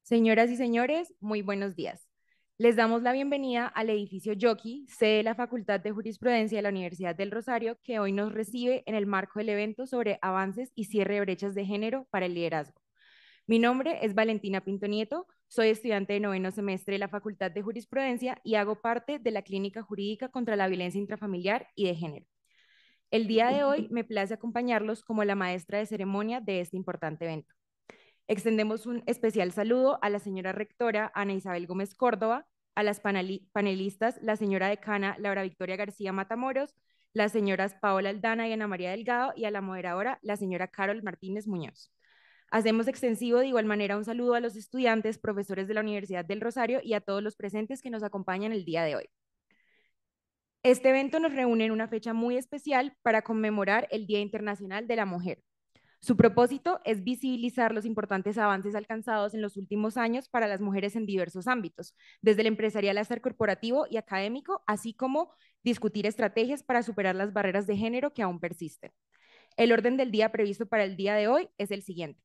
Señoras y señores, muy buenos días. Les damos la bienvenida al edificio Yoki, sede de la Facultad de Jurisprudencia de la Universidad del Rosario, que hoy nos recibe en el marco del evento sobre avances y cierre de brechas de género para el liderazgo. Mi nombre es Valentina Pinto Nieto, soy estudiante de noveno semestre de la Facultad de Jurisprudencia y hago parte de la Clínica Jurídica contra la Violencia Intrafamiliar y de Género. El día de hoy me place acompañarlos como la maestra de ceremonia de este importante evento. Extendemos un especial saludo a la señora rectora Ana Isabel Gómez Córdoba, a las panelistas, la señora decana Laura Victoria García Matamoros, las señoras Paola Aldana y Ana María Delgado, y a la moderadora, la señora Carol Martínez Muñoz. Hacemos extensivo de igual manera un saludo a los estudiantes, profesores de la Universidad del Rosario y a todos los presentes que nos acompañan el día de hoy. Este evento nos reúne en una fecha muy especial para conmemorar el Día Internacional de la Mujer. Su propósito es visibilizar los importantes avances alcanzados en los últimos años para las mujeres en diversos ámbitos, desde el empresarial hasta el corporativo y académico, así como discutir estrategias para superar las barreras de género que aún persisten. El orden del día previsto para el día de hoy es el siguiente.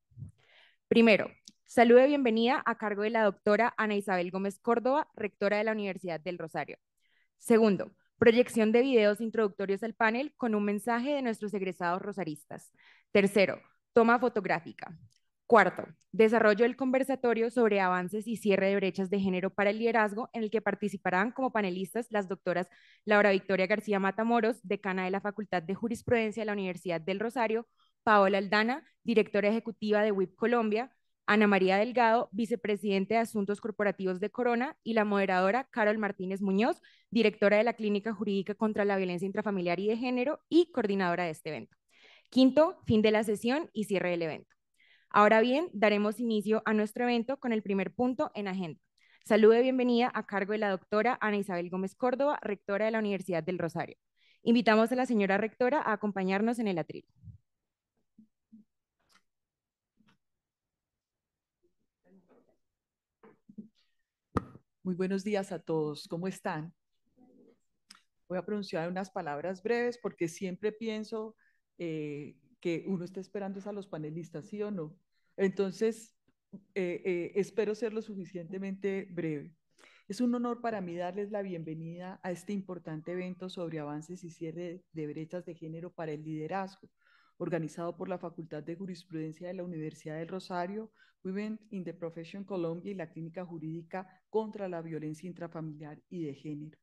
Primero, saludo de bienvenida a cargo de la doctora Ana Isabel Gómez Córdoba, rectora de la Universidad del Rosario. Segundo, proyección de videos introductorios al panel con un mensaje de nuestros egresados rosaristas. Tercero, toma fotográfica. Cuarto, desarrollo del conversatorio sobre avances y cierre de brechas de género para el liderazgo, en el que participarán como panelistas las doctoras Laura Victoria García Matamoros, decana de la Facultad de Jurisprudencia de la Universidad del Rosario, Paola Aldana, directora ejecutiva de WIP Colombia, Ana María Delgado, vicepresidente de Asuntos Corporativos de Corona, y la moderadora Carol Martínez Muñoz, directora de la Clínica Jurídica contra la Violencia Intrafamiliar y de Género y coordinadora de este evento. Quinto, fin de la sesión y cierre del evento. Ahora bien, daremos inicio a nuestro evento con el primer punto en agenda. Saludo de bienvenida a cargo de la doctora Ana Isabel Gómez Córdoba, rectora de la Universidad del Rosario. Invitamos a la señora rectora a acompañarnos en el atril. Muy buenos días a todos. ¿Cómo están? Voy a pronunciar unas palabras breves porque siempre pienso que uno está esperando a los panelistas, ¿sí o no? Entonces, espero ser lo suficientemente breve. Es un honor para mí darles la bienvenida a este importante evento sobre avances y cierre de brechas de género para el liderazgo, organizado por la Facultad de Jurisprudencia de la Universidad del Rosario, Women in the Profession Colombia y la Clínica Jurídica contra la Violencia Intrafamiliar y de Género.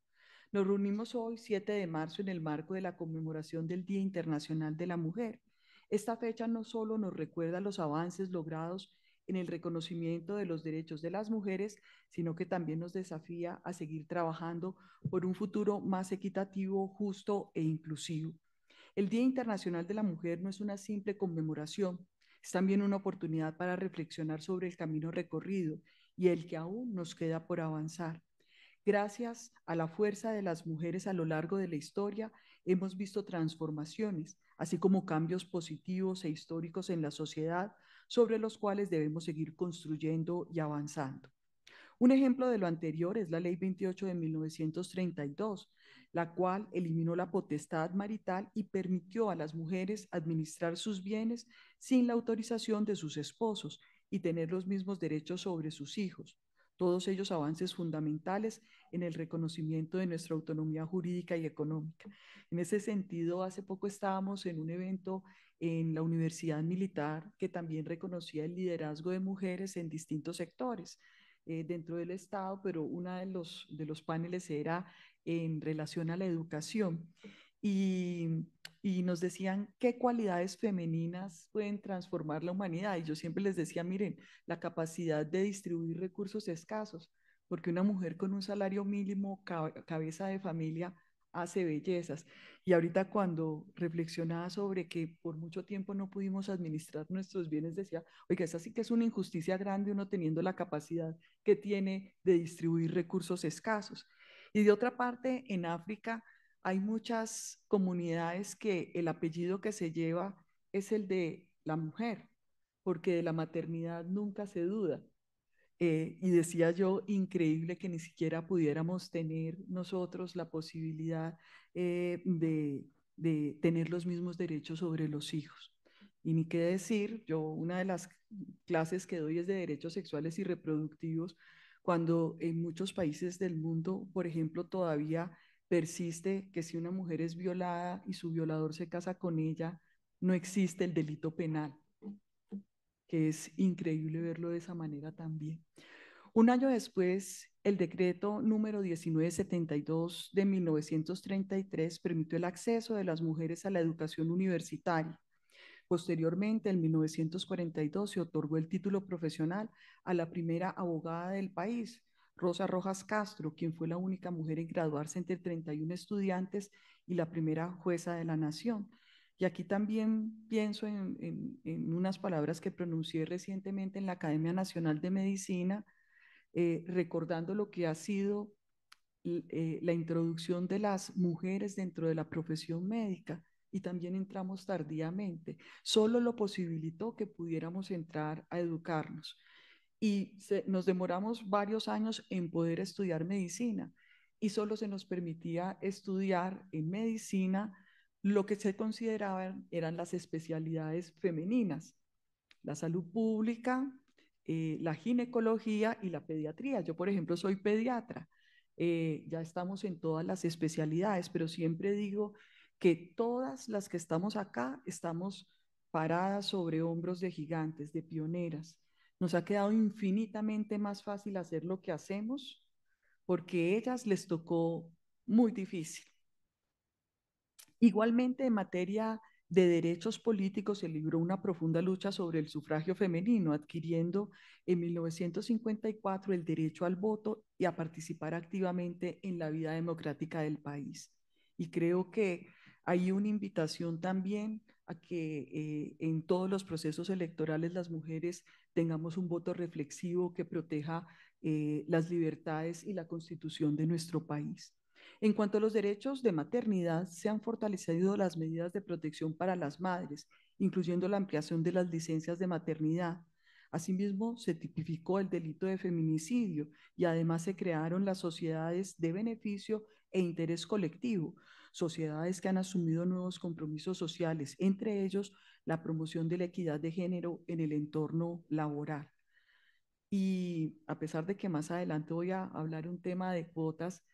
Nos reunimos hoy, 7 de marzo, en el marco de la conmemoración del Día Internacional de la Mujer. Esta fecha no solo nos recuerda los avances logrados en el reconocimiento de los derechos de las mujeres, sino que también nos desafía a seguir trabajando por un futuro más equitativo, justo e inclusivo. El Día Internacional de la Mujer no es una simple conmemoración, es también una oportunidad para reflexionar sobre el camino recorrido y el que aún nos queda por avanzar. Gracias a la fuerza de las mujeres a lo largo de la historia, hemos visto transformaciones, así como cambios positivos e históricos en la sociedad sobre los cuales debemos seguir construyendo y avanzando. Un ejemplo de lo anterior es la Ley 28 de 1932, la cual eliminó la potestad marital y permitió a las mujeres administrar sus bienes sin la autorización de sus esposos y tener los mismos derechos sobre sus hijos. Todos ellos avances fundamentales en el reconocimiento de nuestra autonomía jurídica y económica. En ese sentido, hace poco estábamos en un evento en la Universidad Militar que también reconocía el liderazgo de mujeres en distintos sectores dentro del Estado, pero uno de los paneles era en relación a la educación. Y, y nos decían qué cualidades femeninas pueden transformar la humanidad. Y yo siempre les decía, miren, la capacidad de distribuir recursos escasos, porque una mujer con un salario mínimo, cabeza de familia, hace bellezas. Y ahorita cuando reflexionaba sobre que por mucho tiempo no pudimos administrar nuestros bienes, decía, oiga, esa sí que es una injusticia grande uno teniendo la capacidad que tiene de distribuir recursos escasos. Y de otra parte, en África hay muchas comunidades que el apellido que se lleva es el de la mujer, porque de la maternidad nunca se duda. Y decía yo, increíble que ni siquiera pudiéramos tener nosotros la posibilidad de tener los mismos derechos sobre los hijos. Y ni qué decir, yo una de las clases que doy es de derechos sexuales y reproductivos, cuando en muchos países del mundo, por ejemplo, todavía persiste que si una mujer es violada y su violador se casa con ella, no existe el delito penal, que es increíble verlo de esa manera también. Un año después, el decreto número 1972 de 1933 permitió el acceso de las mujeres a la educación universitaria. Posteriormente, en 1942, se otorgó el título profesional a la primera abogada del país, Rosa Rojas Castro, quien fue la única mujer en graduarse entre 31 estudiantes y la primera jueza de la nación. Y aquí también pienso en unas palabras que pronuncié recientemente en la Academia Nacional de Medicina, recordando lo que ha sido la introducción de las mujeres dentro de la profesión médica y también entramos tardíamente. Solo lo posibilitó que pudiéramos entrar a educarnos y nos demoramos varios años en poder estudiar medicina y solo se nos permitía estudiar en medicina lo que se consideraban eran las especialidades femeninas, la salud pública, la ginecología y la pediatría. Yo, por ejemplo, soy pediatra. Ya estamos en todas las especialidades, pero siempre digo que todas las que estamos acá estamos paradas sobre hombros de gigantes, de pioneras. Nos ha quedado infinitamente más fácil hacer lo que hacemos porque a ellas les tocó muy difícil. Igualmente, en materia de derechos políticos, se libró una profunda lucha sobre el sufragio femenino, adquiriendo en 1954 el derecho al voto y a participar activamente en la vida democrática del país. Y creo que hay una invitación también a que en todos los procesos electorales las mujeres tengamos un voto reflexivo que proteja las libertades y la constitución de nuestro país. En cuanto a los derechos de maternidad, se han fortalecido las medidas de protección para las madres, incluyendo la ampliación de las licencias de maternidad. Asimismo, se tipificó el delito de feminicidio y además se crearon las sociedades de beneficio e interés colectivo, sociedades que han asumido nuevos compromisos sociales, entre ellos la promoción de la equidad de género en el entorno laboral. Y a pesar de que más adelante voy a hablar un tema de cuotas,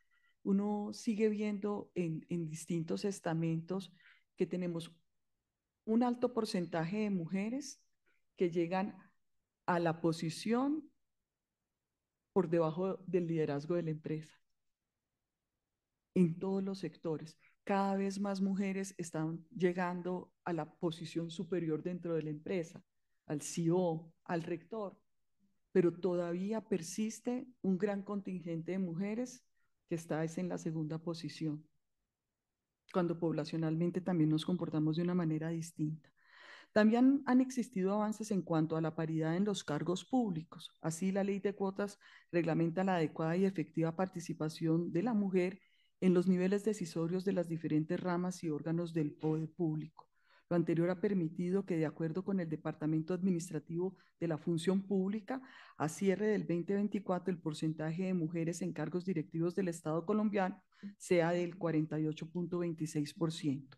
uno sigue viendo en distintos estamentos que tenemos un alto porcentaje de mujeres que llegan a la posición por debajo del liderazgo de la empresa, en todos los sectores. Cada vez más mujeres están llegando a la posición superior dentro de la empresa, al CEO, al rector, pero todavía persiste un gran contingente de mujeres que está en la segunda posición, cuando poblacionalmente también nos comportamos de una manera distinta. También han existido avances en cuanto a la paridad en los cargos públicos. Así, la ley de cuotas reglamenta la adecuada y efectiva participación de la mujer en los niveles decisorios de las diferentes ramas y órganos del poder público. Lo anterior ha permitido que, de acuerdo con el Departamento Administrativo de la Función Pública, a cierre del 2024, el porcentaje de mujeres en cargos directivos del Estado colombiano sea del 48.26%.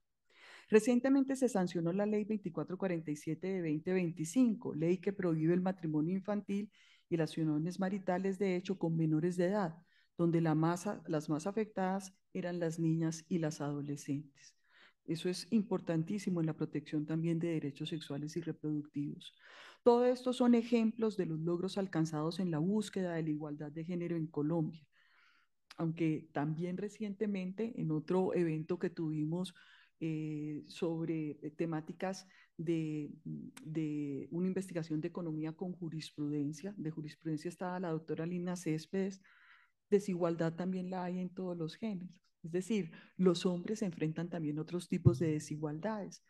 Recientemente se sancionó la Ley 2447 de 2025, ley que prohíbe el matrimonio infantil y las uniones maritales de hecho con menores de edad, donde las más afectadas eran las niñas y las adolescentes. Eso es importantísimo en la protección también de derechos sexuales y reproductivos. Todo esto son ejemplos de los logros alcanzados en la búsqueda de la igualdad de género en Colombia, aunque también recientemente en otro evento que tuvimos sobre temáticas de una investigación de economía con jurisprudencia, de jurisprudencia estaba la doctora Lina Céspedes, desigualdad también la hay en todos los géneros. Es decir, los hombres enfrentan también otros tipos de desigualdades.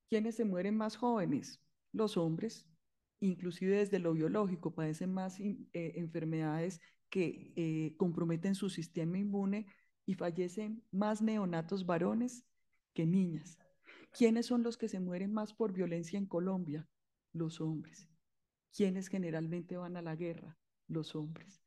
¿Quiénes se mueren más jóvenes? Los hombres, inclusive desde lo biológico, padecen más enfermedades que comprometen su sistema inmune y fallecen más neonatos varones que niñas. ¿Quiénes son los que se mueren más por violencia en Colombia? Los hombres. ¿Quiénes generalmente van a la guerra? Los hombres.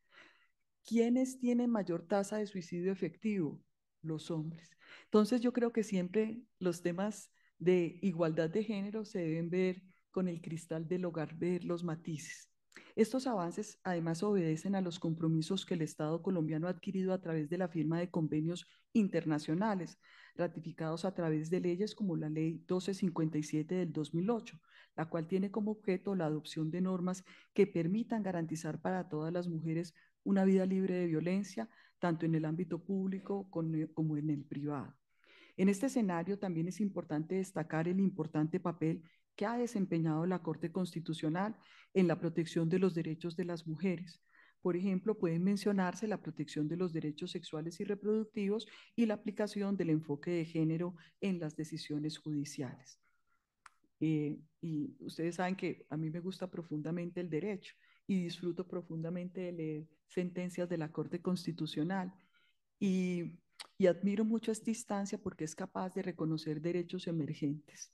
¿Quiénes tienen mayor tasa de suicidio efectivo? Los hombres. Entonces yo creo que siempre los temas de igualdad de género se deben ver con el cristal del hogar, ver los matices. Estos avances además obedecen a los compromisos que el Estado colombiano ha adquirido a través de la firma de convenios internacionales, ratificados a través de leyes como la Ley 1257 del 2008, la cual tiene como objeto la adopción de normas que permitan garantizar para todas las mujeres una vida libre de violencia, tanto en el ámbito público como en el privado. En este escenario también es importante destacar el importante papel que ha desempeñado la Corte Constitucional en la protección de los derechos de las mujeres. Por ejemplo, pueden mencionarse la protección de los derechos sexuales y reproductivos y la aplicación del enfoque de género en las decisiones judiciales. Y ustedes saben que a mí me gusta profundamente el derecho y disfruto profundamente de leer sentencias de la Corte Constitucional y, y admiro mucho esta instancia porque es capaz de reconocer derechos emergentes,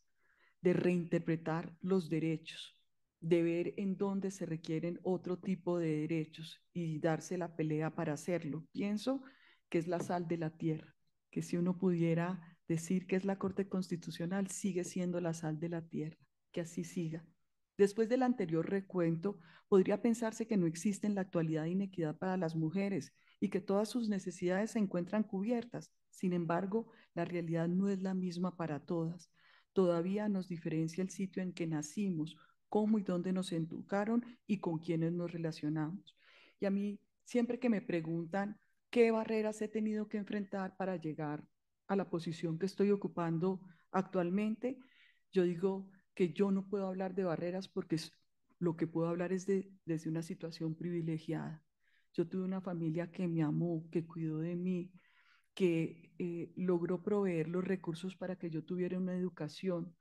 de reinterpretar los derechos, de ver en dónde se requieren otro tipo de derechos y darse la pelea para hacerlo. Pienso que es la sal de la tierra, que si uno pudiera decir que es la Corte Constitucional, sigue siendo la sal de la tierra, que así siga. Después del anterior recuento, podría pensarse que no existe en la actualidad inequidad para las mujeres y que todas sus necesidades se encuentran cubiertas. Sin embargo, la realidad no es la misma para todas. Todavía nos diferencia el sitio en que nacimos, cómo y dónde nos educaron y con quiénes nos relacionamos. Y a mí, siempre que me preguntan qué barreras he tenido que enfrentar para llegar a la posición que estoy ocupando actualmente, yo digo que yo no puedo hablar de barreras porque lo que puedo hablar es desde una situación privilegiada. Yo tuve una familia que me amó, que cuidó de mí, que logró proveer los recursos para que yo tuviera una educación,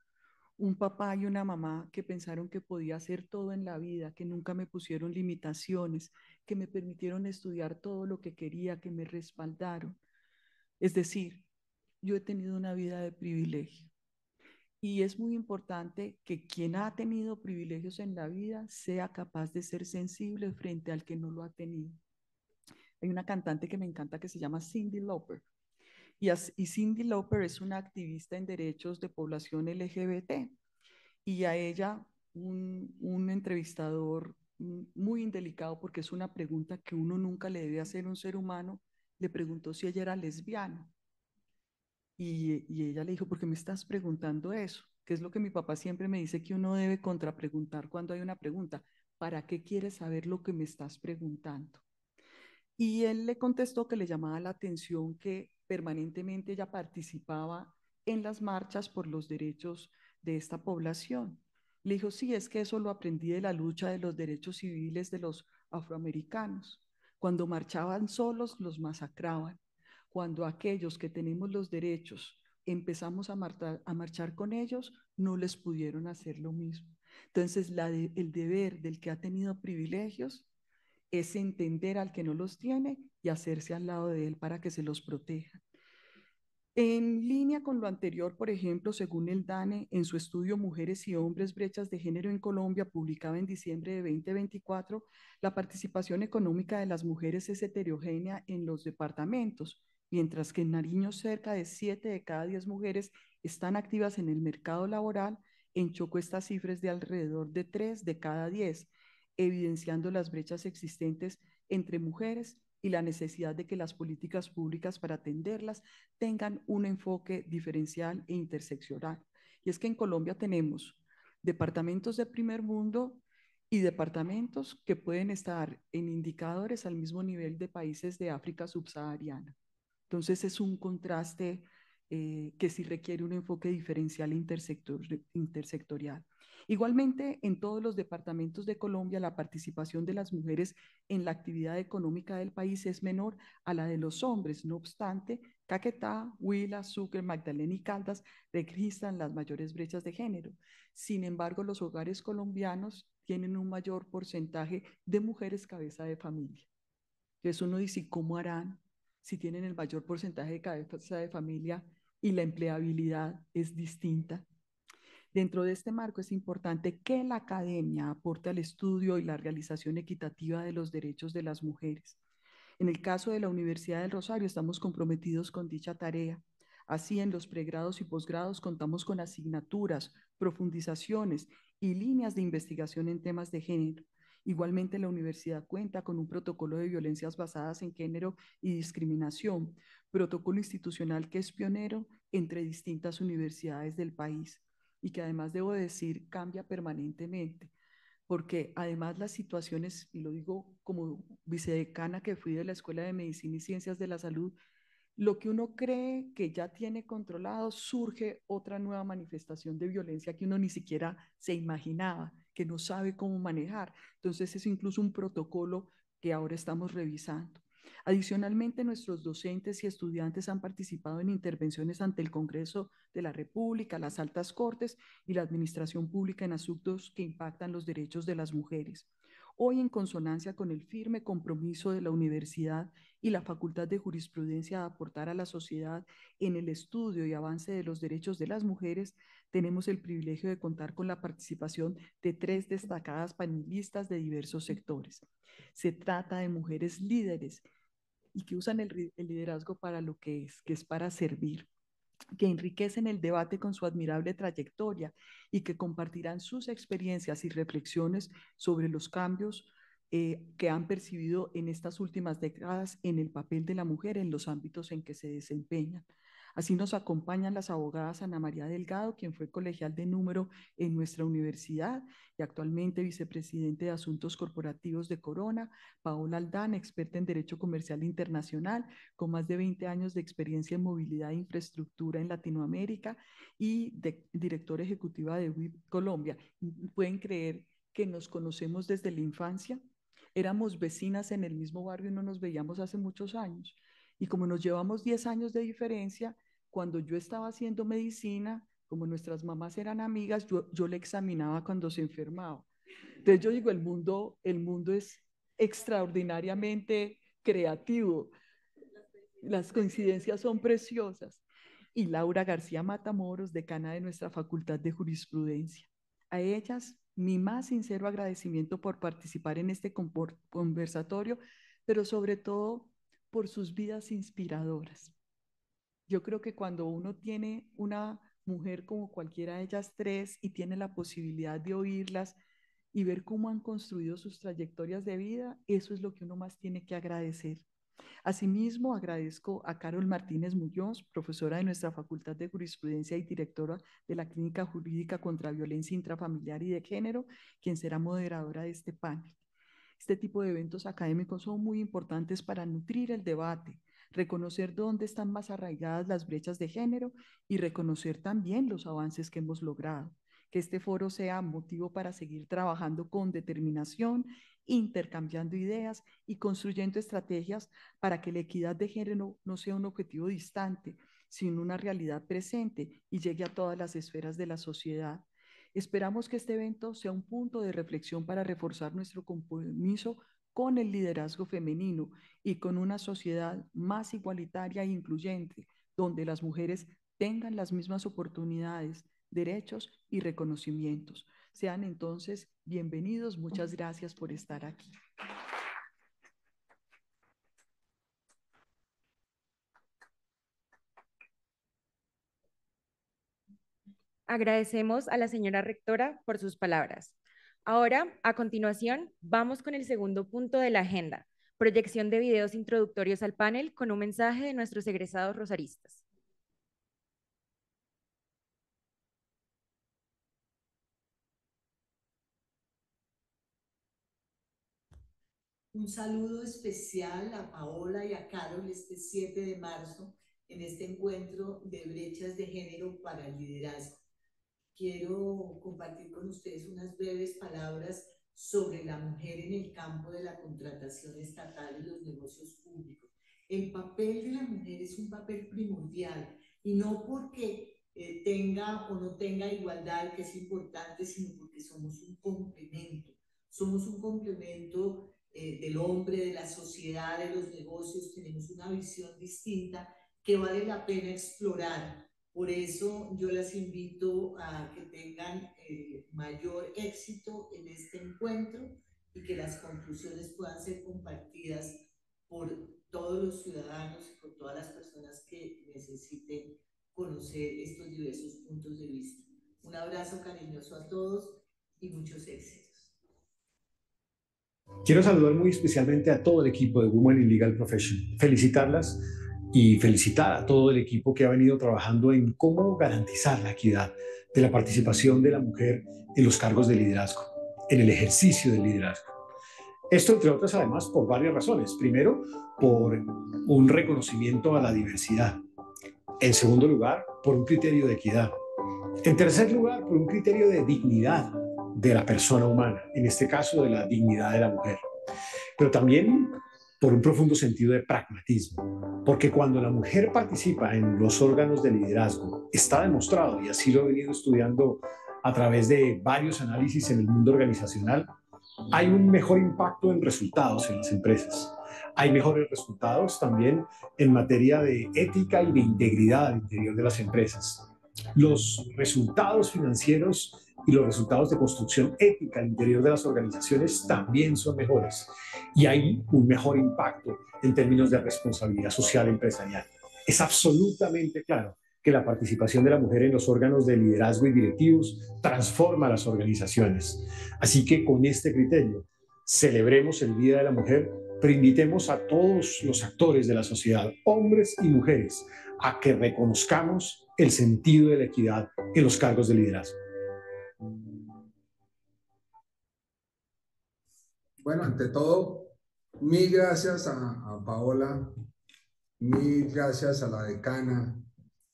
un papá y una mamá que pensaron que podía hacer todo en la vida, que nunca me pusieron limitaciones, que me permitieron estudiar todo lo que quería, que me respaldaron. Es decir, yo he tenido una vida de privilegio. Y es muy importante que quien ha tenido privilegios en la vida sea capaz de ser sensible frente al que no lo ha tenido. Hay una cantante que me encanta que se llama Cyndi Lauper. Y Cyndi Lauper es una activista en derechos de población LGBT. Y a ella un entrevistador muy indelicado, porque es una pregunta que uno nunca le debe hacer a un ser humano, le preguntó si ella era lesbiana. Y ella le dijo, ¿por qué me estás preguntando eso? Que es lo que mi papá siempre me dice que uno debe contrapreguntar cuando hay una pregunta. ¿Para qué quieres saber lo que me estás preguntando? Y él le contestó que le llamaba la atención que permanentemente ella participaba en las marchas por los derechos de esta población. Le dijo, sí, es que eso lo aprendí de la lucha de los derechos civiles de los afroamericanos. Cuando marchaban solos, los masacraban. Cuando aquellos que tenemos los derechos empezamos a marchar con ellos, no les pudieron hacer lo mismo. Entonces, el deber del que ha tenido privilegios es entender al que no los tiene y hacerse al lado de él para que se los proteja. En línea con lo anterior, por ejemplo, según el DANE, en su estudio Mujeres y Hombres, Brechas de Género en Colombia, publicado en diciembre de 2024, la participación económica de las mujeres es heterogénea en los departamentos, mientras que en Nariño cerca de 7 de cada 10 mujeres están activas en el mercado laboral. En Chocó estas cifras de alrededor de 3 de cada 10, evidenciando las brechas existentes entre mujeres y la necesidad de que las políticas públicas para atenderlas tengan un enfoque diferencial e interseccional. Y es que en Colombia tenemos departamentos de primer mundo y departamentos que pueden estar en indicadores al mismo nivel de países de África subsahariana. Entonces es un contraste que sí requiere un enfoque diferencial e intersectorial. Igualmente, en todos los departamentos de Colombia, la participación de las mujeres en la actividad económica del país es menor a la de los hombres. No obstante, Caquetá, Huila, Sucre, Magdalena y Caldas registran las mayores brechas de género. Sin embargo, los hogares colombianos tienen un mayor porcentaje de mujeres cabeza de familia. Entonces uno dice, ¿cómo harán si tienen el mayor porcentaje de cabeza de familia y la empleabilidad es distinta? Dentro de este marco es importante que la academia aporte al estudio y la realización equitativa de los derechos de las mujeres. En el caso de la Universidad del Rosario, estamos comprometidos con dicha tarea. Así, en los pregrados y posgrados contamos con asignaturas, profundizaciones y líneas de investigación en temas de género. Igualmente, la universidad cuenta con un protocolo de violencias basadas en género y discriminación, protocolo institucional que es pionero entre distintas universidades del país y que además, debo decir, cambia permanentemente, porque además las situaciones, y lo digo como vicedecana que fui de la Escuela de Medicina y Ciencias de la Salud, lo que uno cree que ya tiene controlado, surge otra nueva manifestación de violencia que uno ni siquiera se imaginaba, que no sabe cómo manejar. Entonces es incluso un protocolo que ahora estamos revisando. Adicionalmente, nuestros docentes y estudiantes han participado en intervenciones ante el Congreso de la República, las altas cortes y la administración pública en asuntos que impactan los derechos de las mujeres. Hoy, en consonancia con el firme compromiso de la universidad y la Facultad de Jurisprudencia de aportar a la sociedad en el estudio y avance de los derechos de las mujeres, tenemos el privilegio de contar con la participación de 3 destacadas panelistas de diversos sectores. Se trata de mujeres líderes y que usan el liderazgo para lo que es para servir, que enriquecen el debate con su admirable trayectoria y que compartirán sus experiencias y reflexiones sobre los cambios que han percibido en estas últimas décadas en el papel de la mujer en los ámbitos en que se desempeñan. Así nos acompañan las abogadas Ana María Delgado, quien fue colegial de número en nuestra universidad y actualmente vicepresidente de Asuntos Corporativos de Corona, Paola Aldán, experta en Derecho Comercial Internacional, con más de 20 años de experiencia en movilidad e infraestructura en Latinoamérica y directora ejecutiva de WIP Colombia. ¿Pueden creer que nos conocemos desde la infancia? Éramos vecinas en el mismo barrio y no nos veíamos hace muchos años. Y como nos llevamos 10 años de diferencia, cuando yo estaba haciendo medicina, como nuestras mamás eran amigas, yo le examinaba cuando se enfermaba. Entonces yo digo, el mundo es extraordinariamente creativo. Las coincidencias son preciosas. Y Laura García Matamoros, decana de nuestra Facultad de Jurisprudencia. A ellas, mi más sincero agradecimiento por participar en este conversatorio, pero sobre todo por sus vidas inspiradoras. Yo creo que cuando uno tiene una mujer como cualquiera de ellas tres y tiene la posibilidad de oírlas y ver cómo han construido sus trayectorias de vida, eso es lo que uno más tiene que agradecer. Asimismo, agradezco a Carol Martínez Muñoz, profesora de nuestra Facultad de Jurisprudencia y directora de la Clínica Jurídica contra Violencia Intrafamiliar y de Género, quien será moderadora de este panel. Este tipo de eventos académicos son muy importantes para nutrir el debate, reconocer dónde están más arraigadas las brechas de género y reconocer también los avances que hemos logrado. Que este foro sea motivo para seguir trabajando con determinación, intercambiando ideas y construyendo estrategias para que la equidad de género no sea un objetivo distante, sino una realidad presente y llegue a todas las esferas de la sociedad. Esperamos que este evento sea un punto de reflexión para reforzar nuestro compromiso con el liderazgo femenino y con una sociedad más igualitaria e incluyente, donde las mujeres tengan las mismas oportunidades, derechos y reconocimientos. Sean entonces bienvenidos. Muchas gracias por estar aquí. Agradecemos a la señora rectora por sus palabras. Ahora, a continuación, vamos con el segundo punto de la agenda, proyección de videos introductorios al panel con un mensaje de nuestros egresados rosaristas. Un saludo especial a Paola y a Carol este 7 de marzo en este encuentro de brechas de género para el liderazgo. Quiero compartir con ustedes unas breves palabras sobre la mujer en el campo de la contratación estatal y los negocios públicos. El papel de la mujer es un papel primordial y no porque tenga o no tenga igualdad, que es importante, sino porque somos un complemento. Somos un complemento del hombre, de la sociedad, de los negocios. Tenemos una visión distinta que vale la pena explorar. Por eso yo las invito a que tengan mayor éxito en este encuentro y que las conclusiones puedan ser compartidas por todos los ciudadanos y por todas las personas que necesiten conocer estos diversos puntos de vista. Un abrazo cariñoso a todos y muchos éxitos. Quiero saludar muy especialmente a todo el equipo de Women in Legal Profession, felicitarlas y felicitar a todo el equipo que ha venido trabajando en cómo garantizar la equidad de la participación de la mujer en los cargos de liderazgo, en el ejercicio del liderazgo. Esto, entre otras, además, por varias razones. Primero, por un reconocimiento a la diversidad. En segundo lugar, por un criterio de equidad. En tercer lugar, por un criterio de dignidad de la persona humana, en este caso de la dignidad de la mujer. Pero también por un profundo sentido de pragmatismo, porque cuando la mujer participa en los órganos de liderazgo, está demostrado, y así lo he venido estudiando a través de varios análisis en el mundo organizacional, hay un mejor impacto en resultados en las empresas. Hay mejores resultados también en materia de ética y de integridad al interior de las empresas. Los resultados financieros y los resultados de construcción ética al interior de las organizaciones también son mejores. Y hay un mejor impacto en términos de responsabilidad social empresarial. Es absolutamente claro que la participación de la mujer en los órganos de liderazgo y directivos transforma las organizaciones. Así que con este criterio, celebremos el Día de la Mujer, pero invitemos a todos los actores de la sociedad, hombres y mujeres, a que reconozcamos el sentido de la equidad en los cargos de liderazgo. Bueno, ante todo, mil gracias a Paola, mil gracias a la decana,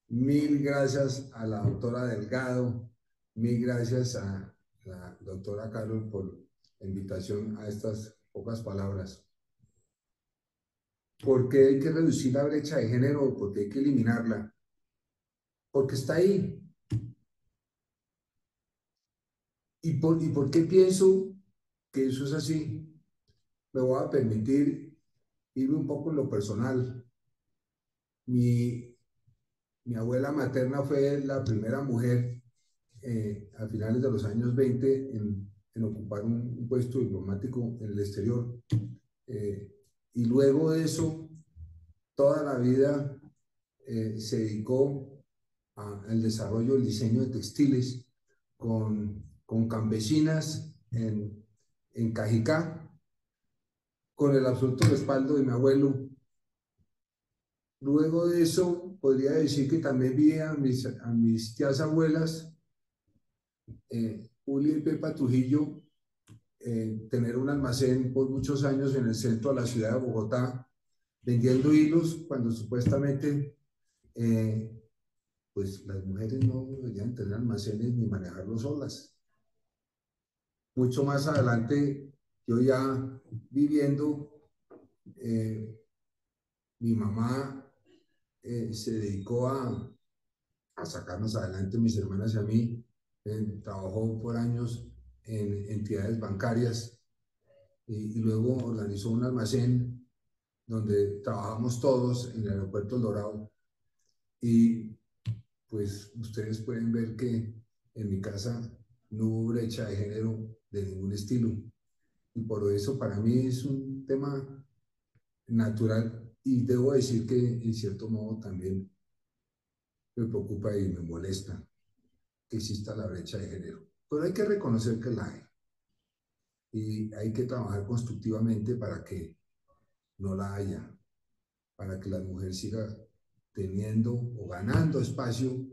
mil gracias a la doctora Delgado, mil gracias a la doctora Carol por la invitación a estas pocas palabras. ¿Por qué hay que reducir la brecha de género? ¿Por qué hay que eliminarla? Porque está ahí. ¿Y por qué pienso que eso es así? Me voy a permitir irme un poco en lo personal. Mi abuela materna fue la primera mujer a finales de los años 20 en ocupar un puesto diplomático en el exterior. Y luego de eso, toda la vida se dedicó al desarrollo del diseño de textiles con campesinas en Cajicá, con el absoluto respaldo de mi abuelo. Luego de eso, podría decir que también vi a mis tías abuelas, Julia y Pepa Trujillo, tener un almacén por muchos años en el centro de la ciudad de Bogotá, vendiendo hilos cuando supuestamente pues las mujeres no deberían tener almacenes ni manejarlos solas. Mucho más adelante, yo ya viviendo, mi mamá se dedicó a sacarnos adelante, mis hermanas y a mí. Trabajó por años en entidades bancarias y luego organizó un almacén donde trabajamos todos en el aeropuerto El Dorado. Y pues ustedes pueden ver que en mi casa no hubo brecha de género de ningún estilo. Y por eso para mí es un tema natural y debo decir que en cierto modo también me preocupa y me molesta que exista la brecha de género. Pero hay que reconocer que la hay. Y hay que trabajar constructivamente para que no la haya, para que la mujer siga teniendo o ganando espacio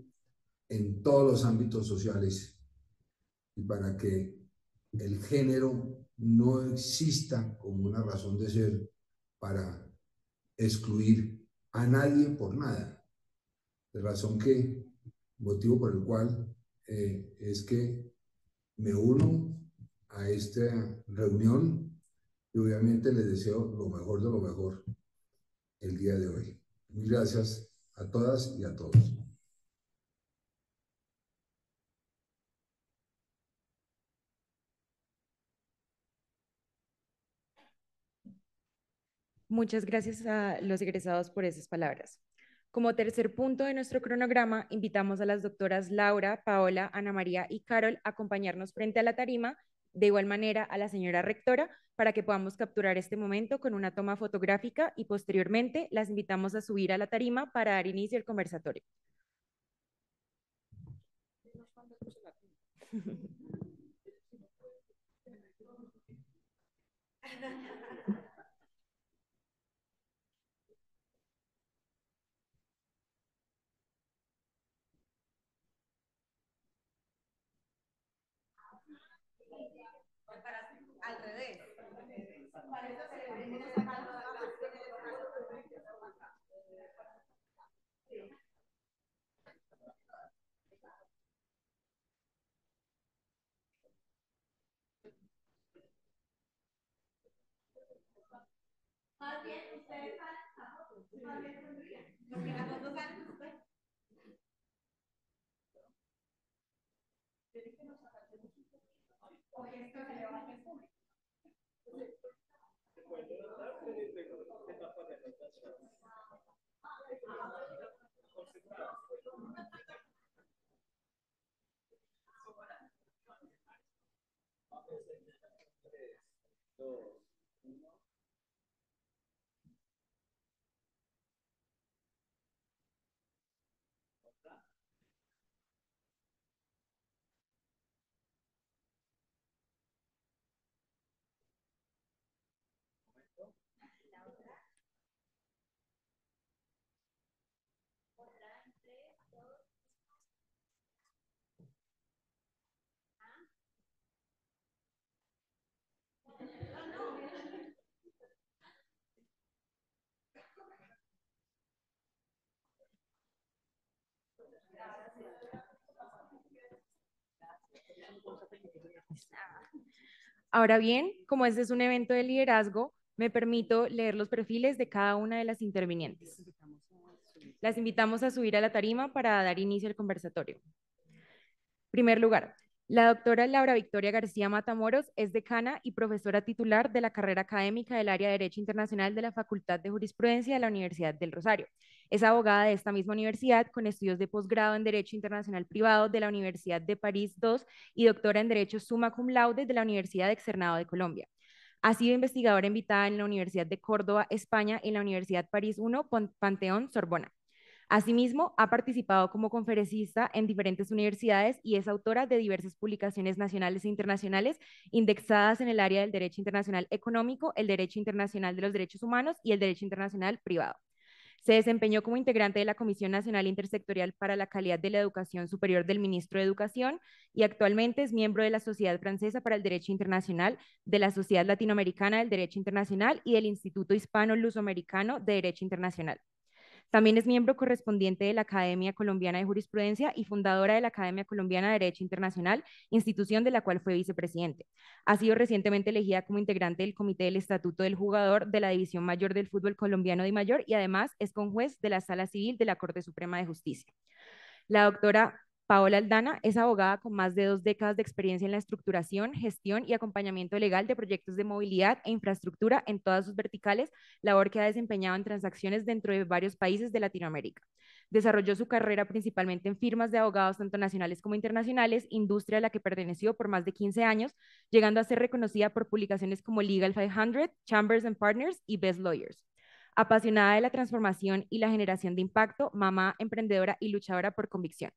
en todos los ámbitos sociales y para que el género no exista como una razón de ser para excluir a nadie por nada. De razón que, motivo por el cual es que me uno a esta reunión y obviamente les deseo lo mejor de lo mejor el día de hoy. Mil gracias a todas y a todos. Muchas gracias a los egresados por esas palabras. Como tercer punto de nuestro cronograma, invitamos a las doctoras Laura, Paola, Ana María y Carol a acompañarnos frente a la tarima, de igual manera a la señora rectora, para que podamos capturar este momento con una toma fotográfica y posteriormente las invitamos a subir a la tarima para dar inicio al conversatorio. Al revés. Más bien, ustedes salen, más bien tendrían, porque las fotos salen ustedes. Oye, esto se le va a hacer público. Ahora bien, como este es un evento de liderazgo, me permito leer los perfiles de cada una de las intervinientes. Las invitamos a subir a la tarima para dar inicio al conversatorio. Primer lugar, la doctora Laura Victoria García Matamoros es decana y profesora titular de la carrera académica del área de Derecho Internacional de la Facultad de Jurisprudencia de la Universidad del Rosario. Es abogada de esta misma universidad con estudios de posgrado en Derecho Internacional Privado de la Universidad de París II y doctora en Derecho summa cum laude de la Universidad Externado de Colombia. Ha sido investigadora invitada en la Universidad de Córdoba, España, y en la Universidad París I, Panteón, Sorbona. Asimismo, ha participado como conferencista en diferentes universidades y es autora de diversas publicaciones nacionales e internacionales indexadas en el área del derecho internacional económico, el derecho internacional de los derechos humanos y el derecho internacional privado. Se desempeñó como integrante de la Comisión Nacional Intersectorial para la Calidad de la Educación Superior del Ministro de Educación y actualmente es miembro de la Sociedad Francesa para el Derecho Internacional, de la Sociedad Latinoamericana del Derecho Internacional y del Instituto Hispano-Lusoamericano de Derecho Internacional. También es miembro correspondiente de la Academia Colombiana de Jurisprudencia y fundadora de la Academia Colombiana de Derecho Internacional, institución de la cual fue vicepresidente. Ha sido recientemente elegida como integrante del Comité del Estatuto del Jugador de la División Mayor del Fútbol Colombiano de Mayor y además es conjuez de la Sala Civil de la Corte Suprema de Justicia. La doctora Paola Aldana es abogada con más de 2 décadas de experiencia en la estructuración, gestión y acompañamiento legal de proyectos de movilidad e infraestructura en todas sus verticales, labor que ha desempeñado en transacciones dentro de varios países de Latinoamérica. Desarrolló su carrera principalmente en firmas de abogados tanto nacionales como internacionales, industria a la que perteneció por más de 15 años, llegando a ser reconocida por publicaciones como Legal 500, Chambers and Partners y Best Lawyers. Apasionada de la transformación y la generación de impacto, mamá, emprendedora y luchadora por convicción.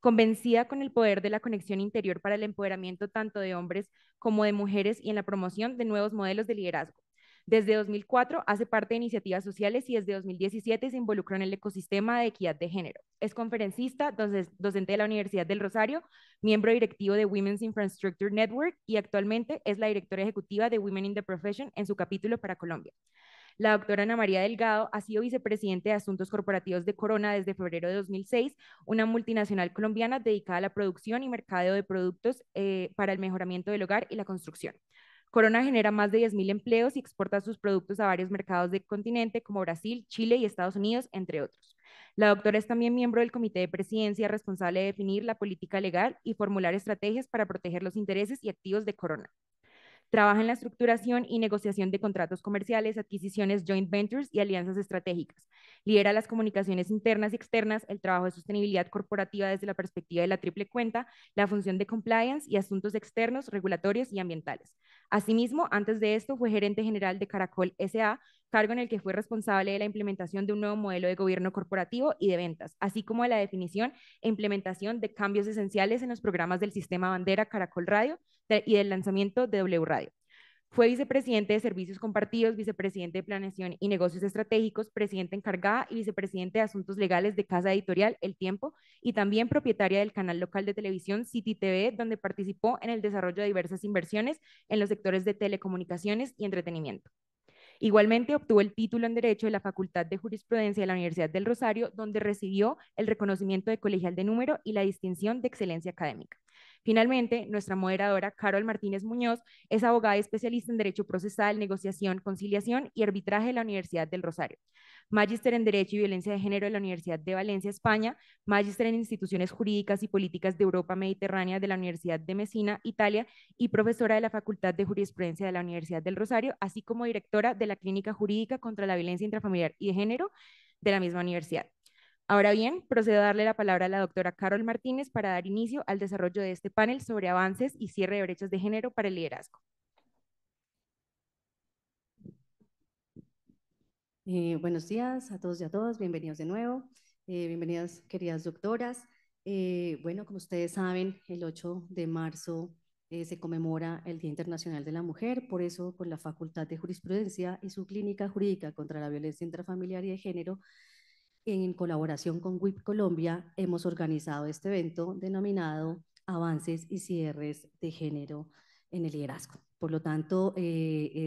Convencida con el poder de la conexión interior para el empoderamiento tanto de hombres como de mujeres y en la promoción de nuevos modelos de liderazgo. Desde 2004 hace parte de iniciativas sociales y desde 2017 se involucró en el ecosistema de equidad de género. Es conferencista, docente de la Universidad del Rosario, miembro directivo de Women's Infrastructure Network y actualmente es la directora ejecutiva de Women in the Profession en su capítulo para Colombia. La doctora Ana María Delgado ha sido vicepresidente de Asuntos Corporativos de Corona desde febrero de 2006, una multinacional colombiana dedicada a la producción y mercadeo de productos para el mejoramiento del hogar y la construcción. Corona genera más de 10.000 empleos y exporta sus productos a varios mercados del continente como Brasil, Chile y Estados Unidos, entre otros. La doctora es también miembro del Comité de Presidencia responsable de definir la política legal y formular estrategias para proteger los intereses y activos de Corona. Trabaja en la estructuración y negociación de contratos comerciales, adquisiciones, joint ventures y alianzas estratégicas. Lidera las comunicaciones internas y externas, el trabajo de sostenibilidad corporativa desde la perspectiva de la triple cuenta, la función de compliance y asuntos externos, regulatorios y ambientales. Asimismo, antes de esto fue gerente general de Caracol S.A., cargo en el que fue responsable de la implementación de un nuevo modelo de gobierno corporativo y de ventas, así como de la definición e implementación de cambios esenciales en los programas del sistema bandera Caracol Radio y del lanzamiento de W Radio. Fue vicepresidente de Servicios Compartidos, vicepresidente de Planeación y Negocios Estratégicos, presidente encargada y vicepresidente de Asuntos Legales de Casa Editorial El Tiempo, y también propietaria del canal local de televisión City TV, donde participó en el desarrollo de diversas inversiones en los sectores de telecomunicaciones y entretenimiento. Igualmente obtuvo el título en Derecho de la Facultad de Jurisprudencia de la Universidad del Rosario, donde recibió el reconocimiento de colegial de número y la distinción de excelencia académica. Finalmente, nuestra moderadora, Carol Martínez Muñoz, es abogada y especialista en Derecho Procesal, Negociación, Conciliación y Arbitraje de la Universidad del Rosario. Magíster en Derecho y Violencia de Género de la Universidad de Valencia, España, magíster en Instituciones Jurídicas y Políticas de Europa Mediterránea de la Universidad de Messina, Italia, y profesora de la Facultad de Jurisprudencia de la Universidad del Rosario, así como directora de la Clínica Jurídica contra la Violencia Intrafamiliar y de Género de la misma universidad. Ahora bien, procedo a darle la palabra a la doctora Carol Martínez para dar inicio al desarrollo de este panel sobre avances y cierre de brechas de género para el liderazgo. Buenos días a todos y a todas, bienvenidos de nuevo, bienvenidas queridas doctoras. Bueno, como ustedes saben, el 8 de marzo se conmemora el Día Internacional de la Mujer, por eso con la Facultad de Jurisprudencia y su Clínica Jurídica contra la Violencia Intrafamiliar y de Género, en colaboración con WIP Colombia, hemos organizado este evento denominado Avances y Cierres de Género en el Liderazgo. Por lo tanto,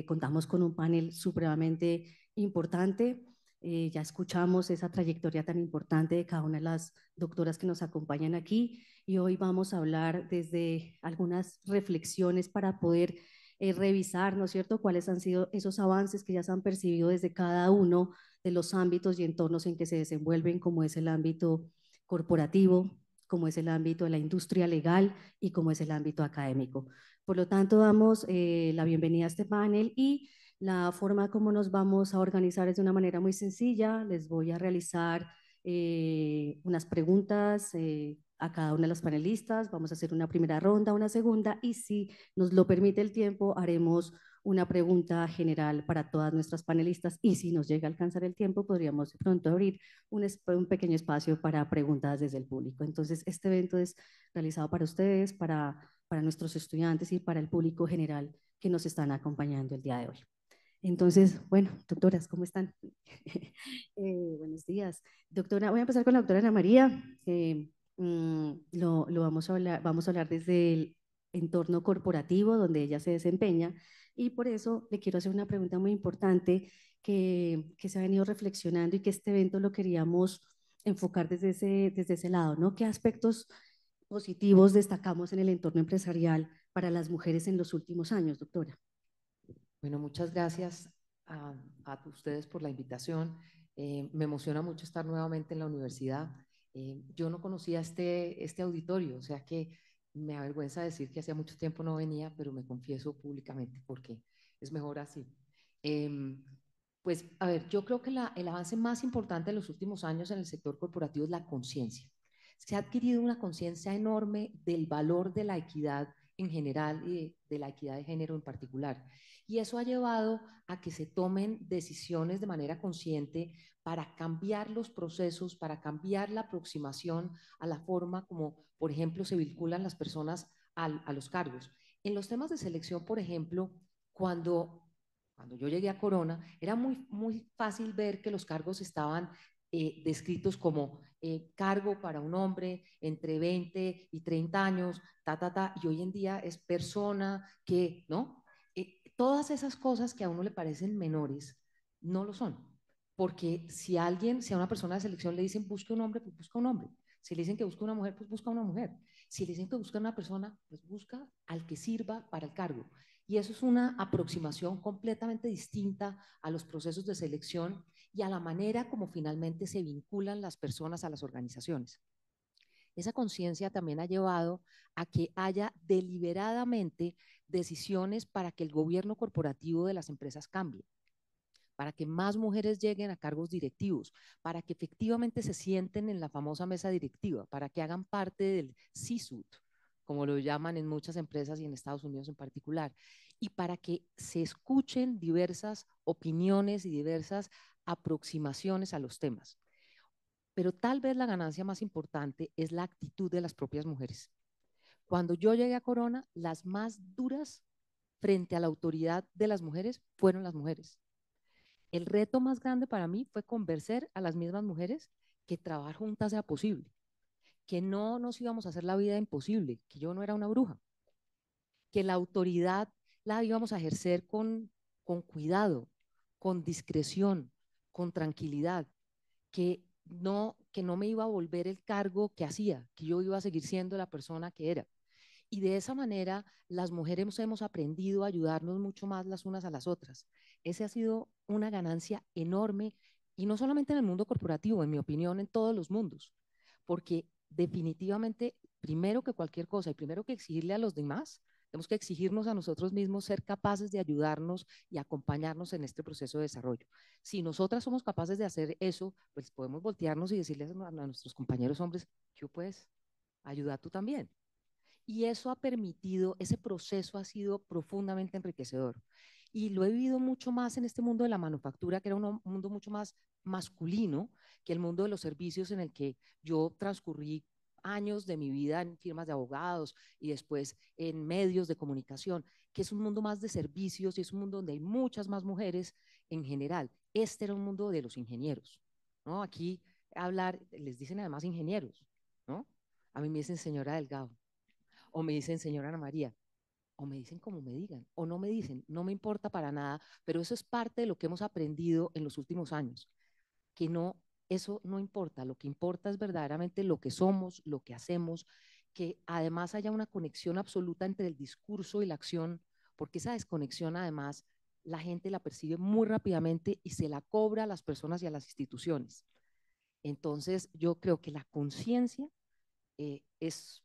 contamos con un panel supremamente importante. Ya escuchamos esa trayectoria tan importante de cada una de las doctoras que nos acompañan aquí y hoy vamos a hablar desde algunas reflexiones para poder revisar, ¿no es cierto?, cuáles han sido esos avances que ya se han percibido desde cada uno de los ámbitos y entornos en que se desenvuelven, como es el ámbito corporativo, como es el ámbito de la industria legal y como es el ámbito académico. Por lo tanto, damos la bienvenida a este panel y la forma como nos vamos a organizar es de una manera muy sencilla. Les voy a realizar unas preguntas a cada una de las panelistas. Vamos a hacer una primera ronda, una segunda y si nos lo permite el tiempo, haremos una pregunta general para todas nuestras panelistas y si nos llega a alcanzar el tiempo, podríamos de pronto abrir un pequeño espacio para preguntas desde el público. Entonces, este evento es realizado para ustedes, para nuestros estudiantes y para el público general que nos están acompañando el día de hoy. Entonces, bueno, doctoras, ¿cómo están? Buenos días. Doctora, voy a empezar con la doctora Ana María. Lo vamos a hablar desde el entorno corporativo donde ella se desempeña y por eso le quiero hacer una pregunta muy importante que se ha venido reflexionando y que este evento lo queríamos enfocar desde ese lado, ¿no? ¿Qué aspectos positivos destacamos en el entorno empresarial para las mujeres en los últimos años, doctora? Bueno, muchas gracias a ustedes por la invitación. Me emociona mucho estar nuevamente en la universidad. Yo no conocía este auditorio, o sea que me avergüenza decir que hacía mucho tiempo no venía, pero me confieso públicamente porque es mejor así. Pues, a ver, yo creo que el avance más importante en los últimos años en el sector corporativo es la conciencia. Se ha adquirido una conciencia enorme del valor de la equidad en general y de la equidad de género en particular. Y eso ha llevado a que se tomen decisiones de manera consciente para cambiar los procesos, para cambiar la aproximación a la forma como, por ejemplo, se vinculan las personas a los cargos. En los temas de selección, por ejemplo, cuando yo llegué a Corona, era muy fácil ver que los cargos estaban descritos como cargo para un hombre entre 20 y 30 años, y hoy en día es persona que, ¿no? Todas esas cosas que a uno le parecen menores, no lo son. Porque si a una persona de selección le dicen busque un hombre, pues busca un hombre. Si le dicen que busca una mujer, pues busca una mujer. Si le dicen que busca una persona, pues busca al que sirva para el cargo. Y eso es una aproximación completamente distinta a los procesos de selección y a la manera como finalmente se vinculan las personas a las organizaciones. Esa conciencia también ha llevado a que haya deliberadamente decisiones para que el gobierno corporativo de las empresas cambie, para que más mujeres lleguen a cargos directivos, para que efectivamente se sienten en la famosa mesa directiva, para que hagan parte del C-suite, como lo llaman en muchas empresas y en Estados Unidos en particular. y para que se escuchen diversas opiniones y diversas aproximaciones a los temas. Pero tal vez la ganancia más importante es la actitud de las propias mujeres. Cuando yo llegué a Corona, las más duras frente a la autoridad de las mujeres fueron las mujeres. El reto más grande para mí fue convencer a las mismas mujeres que trabajar juntas sea posible, que no nos íbamos a hacer la vida imposible, que yo no era una bruja, que la autoridad la íbamos a ejercer con cuidado, con discreción, con tranquilidad, que no me iba a volver el cargo que hacía, que yo iba a seguir siendo la persona que era. Y de esa manera las mujeres hemos aprendido a ayudarnos mucho más las unas a las otras. Ese ha sido una ganancia enorme, y no solamente en el mundo corporativo, en mi opinión, en todos los mundos, porque definitivamente, primero que cualquier cosa y primero que exigirle a los demás, tenemos que exigirnos a nosotros mismos ser capaces de ayudarnos y acompañarnos en este proceso de desarrollo. Si nosotras somos capaces de hacer eso, pues podemos voltearnos y decirles a nuestros compañeros hombres, yo pues, ayuda tú también. Y eso ha permitido, ese proceso ha sido profundamente enriquecedor. Y lo he vivido mucho más en este mundo de la manufactura, que era un mundo mucho más masculino que el mundo de los servicios, en el que yo transcurrí años de mi vida en firmas de abogados y después en medios de comunicación, que es un mundo más de servicios y es un mundo donde hay muchas más mujeres en general. Este era un mundo de los ingenieros, ¿no? Aquí les dicen además ingenieros, ¿no? A mí me dicen señora Delgado, o me dicen señora Ana María, o me dicen como me digan, o no me dicen, no me importa para nada, pero eso es parte de lo que hemos aprendido en los últimos años, que no, eso no importa, lo que importa es verdaderamente lo que somos, lo que hacemos, que además haya una conexión absoluta entre el discurso y la acción, porque esa desconexión además la gente la percibe muy rápidamente y se la cobra a las personas y a las instituciones. Entonces yo creo que la conciencia es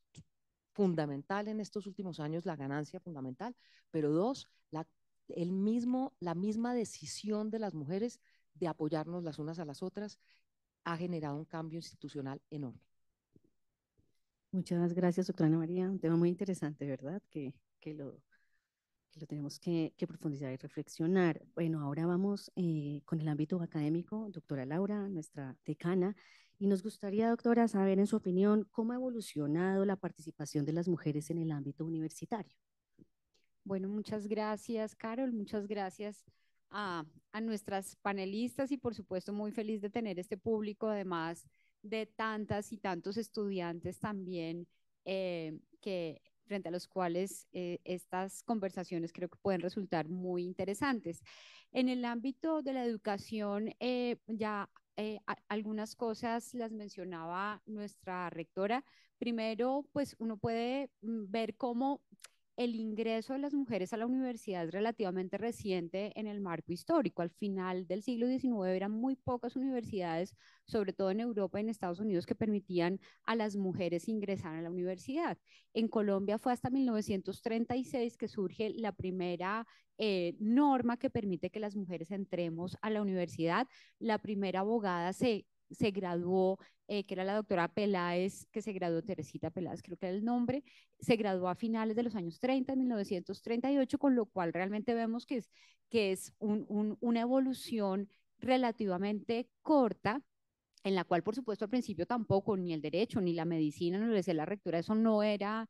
fundamental en estos últimos años, la ganancia fundamental, pero dos, la misma decisión de las mujeres de apoyarnos las unas a las otras ha generado un cambio institucional enorme. Muchas gracias, doctora Ana María. Un tema muy interesante, ¿verdad? Que lo tenemos que profundizar y reflexionar. Bueno, ahora vamos con el ámbito académico, doctora Laura, nuestra decana, y nos gustaría, doctora, saber en su opinión cómo ha evolucionado la participación de las mujeres en el ámbito universitario. Bueno, muchas gracias, Carol. Muchas gracias a nuestras panelistas y por supuesto muy feliz de tener este público, además de tantas y tantos estudiantes también que frente a los cuales estas conversaciones creo que pueden resultar muy interesantes. En el ámbito de la educación, algunas cosas las mencionaba nuestra rectora. Primero, pues uno puede ver cómo el ingreso de las mujeres a la universidad es relativamente reciente en el marco histórico. Al final del siglo XIX eran muy pocas universidades, sobre todo en Europa y en Estados Unidos, que permitían a las mujeres ingresar a la universidad. En Colombia fue hasta 1936 que surge la primera norma que permite que las mujeres entremos a la universidad. La primera abogada se graduó, que era la doctora Peláez, que se graduó, Teresita Peláez, creo que era el nombre, se graduó a finales de los años 30, en 1938, con lo cual realmente vemos que es una evolución relativamente corta, en la cual, por supuesto, al principio tampoco ni el derecho ni la medicina, no le decía la rectora, eso no eran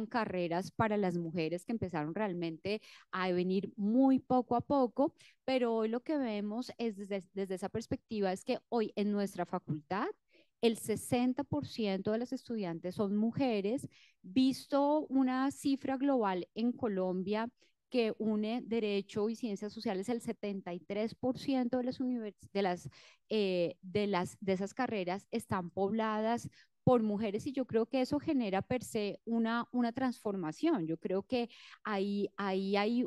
carreras para las mujeres, que empezaron realmente a venir muy poco a poco, pero hoy lo que vemos es desde esa perspectiva es que hoy en nuestra facultad el 60% de las estudiantes son mujeres, visto una cifra global en Colombia que une derecho y ciencias sociales, el 73% de esas carreras están pobladas por mujeres, y yo creo que eso genera per se una transformación. Yo creo que ahí hay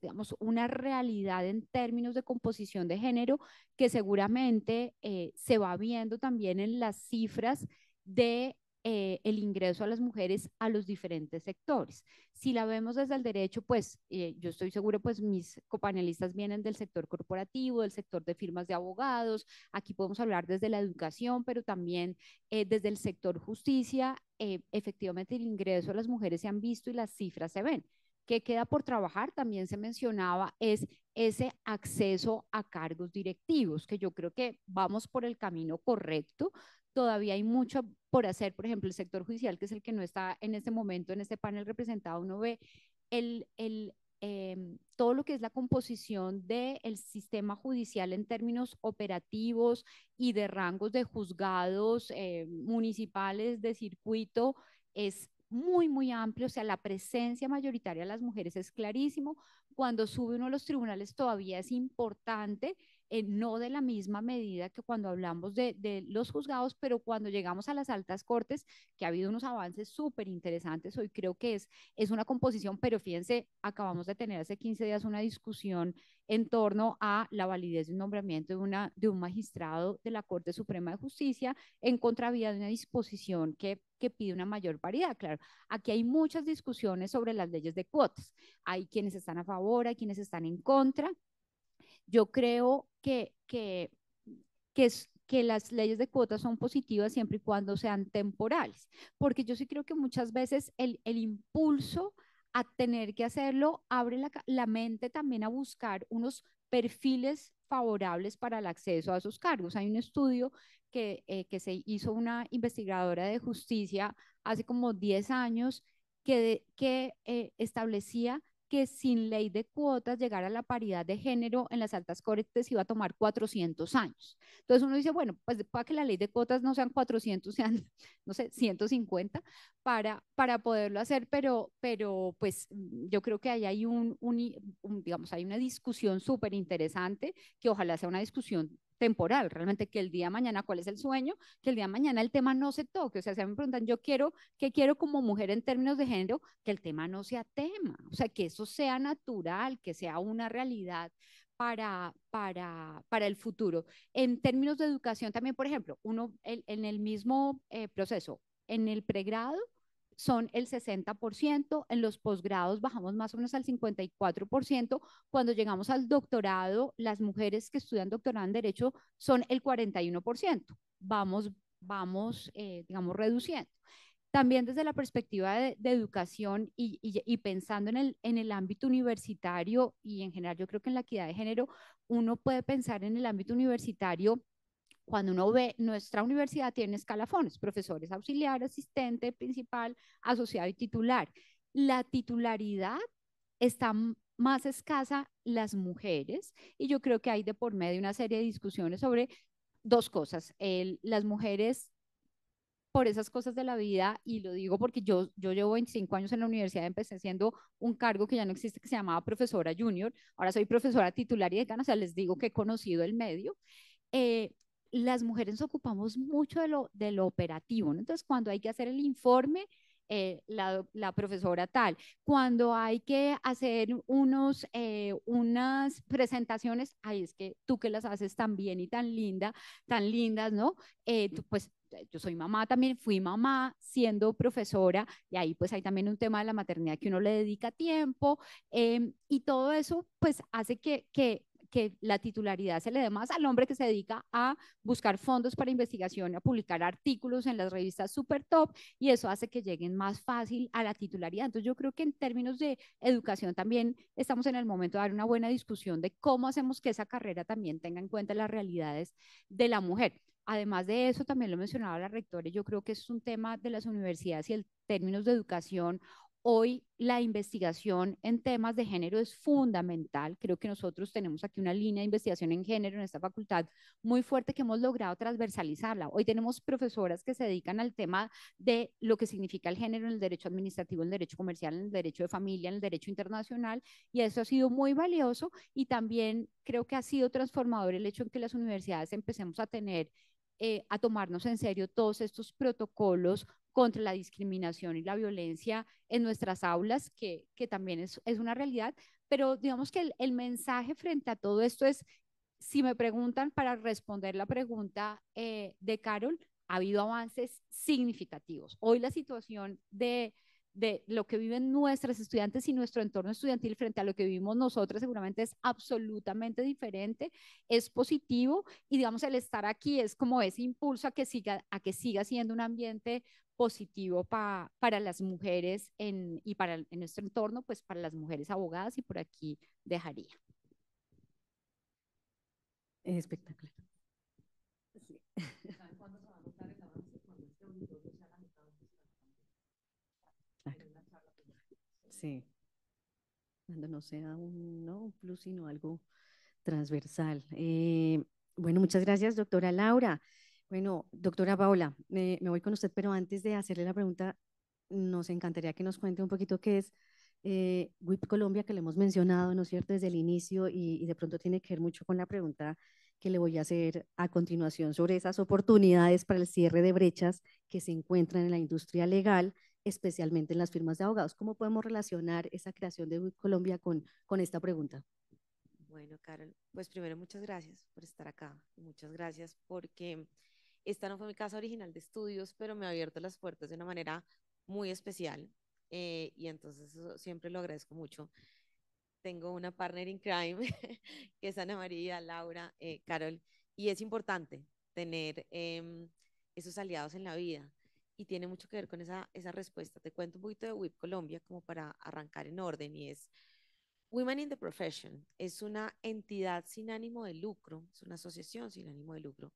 digamos, una realidad en términos de composición de género que seguramente se va viendo también en las cifras de el ingreso a las mujeres a los diferentes sectores. Si la vemos desde el derecho, pues yo estoy segura, pues mis copanelistas vienen del sector corporativo, del sector de firmas de abogados, aquí podemos hablar desde la educación, pero también desde el sector justicia, efectivamente el ingreso a las mujeres se han visto y las cifras se ven. ¿Qué queda por trabajar? También se mencionaba, es ese acceso a cargos directivos, que yo creo que vamos por el camino correcto. Todavía hay mucho por hacer, por ejemplo, el sector judicial, que es el que no está en este momento en este panel representado, uno ve todo lo que es la composición del sistema judicial en términos operativos y de rangos de juzgados municipales, de circuito, es muy, muy amplio. O sea, la presencia mayoritaria de las mujeres es clarísimo. Cuando sube uno a los tribunales todavía es importante, no de la misma medida que cuando hablamos de los juzgados, pero cuando llegamos a las altas cortes, que ha habido unos avances súper interesantes, hoy creo que es una composición, pero fíjense, acabamos de tener hace 15 días una discusión en torno a la validez de un nombramiento de un magistrado de la Corte Suprema de Justicia en contravía de una disposición que pide una mayor paridad. Claro, aquí hay muchas discusiones sobre las leyes de cuotas. Hay quienes están a favor, hay quienes están en contra. Yo creo que las leyes de cuotas son positivas siempre y cuando sean temporales, porque yo sí creo que muchas veces el impulso a tener que hacerlo abre la mente también a buscar unos perfiles favorables para el acceso a esos cargos. Hay un estudio que se hizo una investigadora de justicia hace como 10 años que establecía que sin ley de cuotas llegar a la paridad de género en las altas cortes iba a tomar 400 años. Entonces uno dice, bueno, pues para que la ley de cuotas no sean 400, sean, no sé, 150 para poderlo hacer, pero pues yo creo que ahí hay digamos, hay una discusión súper interesante que ojalá sea una discusión temporal, realmente que el día de mañana, ¿cuál es el sueño? Que el día de mañana el tema no se toque, o sea, se me preguntan, yo quiero, ¿qué quiero como mujer en términos de género? Que el tema no sea tema, o sea, que eso sea natural, que sea una realidad para el futuro. En términos de educación también, por ejemplo, en el mismo proceso, en el pregrado, son el 60%, en los posgrados bajamos más o menos al 54%, cuando llegamos al doctorado, las mujeres que estudian doctorado en Derecho son el 41%, digamos, reduciendo. También desde la perspectiva de educación y pensando en el ámbito universitario y en general, yo creo que en la equidad de género, uno puede pensar en el ámbito universitario cuando uno ve, nuestra universidad tiene escalafones, profesores auxiliar, asistente, principal, asociado y titular. La titularidad está más escasa las mujeres y yo creo que hay de por medio una serie de discusiones sobre dos cosas. Las mujeres por esas cosas de la vida, y lo digo porque yo llevo 25 años en la universidad, empecé siendo un cargo que ya no existe, que se llamaba profesora junior, ahora soy profesora titular y decana, o sea, les digo que he conocido el medio. eh, las mujeres nos ocupamos mucho de lo operativo, ¿no? Entonces, cuando hay que hacer el informe, la profesora tal, cuando hay que hacer unas presentaciones, ay, es que tú que las haces tan bien y tan lindas, ¿no? Pues yo soy mamá también, fui mamá siendo profesora y ahí pues hay también un tema de la maternidad que uno le dedica tiempo y todo eso pues hace que la titularidad se le dé más al hombre que se dedica a buscar fondos para investigación, a publicar artículos en las revistas super top y eso hace que lleguen más fácil a la titularidad. Entonces yo creo que en términos de educación también estamos en el momento de dar una buena discusión de cómo hacemos que esa carrera también tenga en cuenta las realidades de la mujer. Además de eso, también lo mencionaba la rectora, yo creo que es un tema de las universidades y en términos de educación. Hoy la investigación en temas de género es fundamental. Creo que nosotros tenemos aquí una línea de investigación en género en esta facultad muy fuerte que hemos logrado transversalizarla. Hoy tenemos profesoras que se dedican al tema de lo que significa el género en el derecho administrativo, en el derecho comercial, en el derecho de familia, en el derecho internacional y eso ha sido muy valioso y también creo que ha sido transformador el hecho en que las universidades empecemos a tener a tomarnos en serio todos estos protocolos contra la discriminación y la violencia en nuestras aulas, que también es una realidad, pero digamos que el mensaje frente a todo esto es, si me preguntan para responder la pregunta de Carol, ha habido avances significativos. Hoy la situación de lo que viven nuestras estudiantes y nuestro entorno estudiantil frente a lo que vivimos nosotras seguramente es absolutamente diferente, es positivo y digamos el estar aquí es como ese impulso a que siga siendo un ambiente positivo para las mujeres y en nuestro entorno, pues para las mujeres abogadas y por aquí dejaría. Espectacular. Sí. ¿Saben cuándo se va a notar el avance? Cuando este auditorio sea la mitad donde está la charla. Sí, cuando no sea un plus, sino algo transversal. Bueno, muchas gracias, doctora Laura. Bueno, doctora Paola, me voy con usted, pero antes de hacerle la pregunta, nos encantaría que nos cuente un poquito qué es WIP Colombia, que le hemos mencionado, ¿no es cierto?, desde el inicio y de pronto tiene que ver mucho con la pregunta que le voy a hacer a continuación sobre esas oportunidades para el cierre de brechas que se encuentran en la industria legal, especialmente en las firmas de abogados. ¿Cómo podemos relacionar esa creación de WIP Colombia con esta pregunta? Bueno, Carol, pues primero muchas gracias por estar acá. Muchas gracias porque esta no fue mi casa original de estudios, pero me ha abierto las puertas de una manera muy especial y entonces eso siempre lo agradezco mucho. Tengo una partner in crime que es Ana María, Laura, Carol, y es importante tener esos aliados en la vida y tiene mucho que ver con esa respuesta. Te cuento un poquito de WIP Colombia como para arrancar en orden y es Women in the Profession es una entidad sin ánimo de lucro, es una asociación sin ánimo de lucro,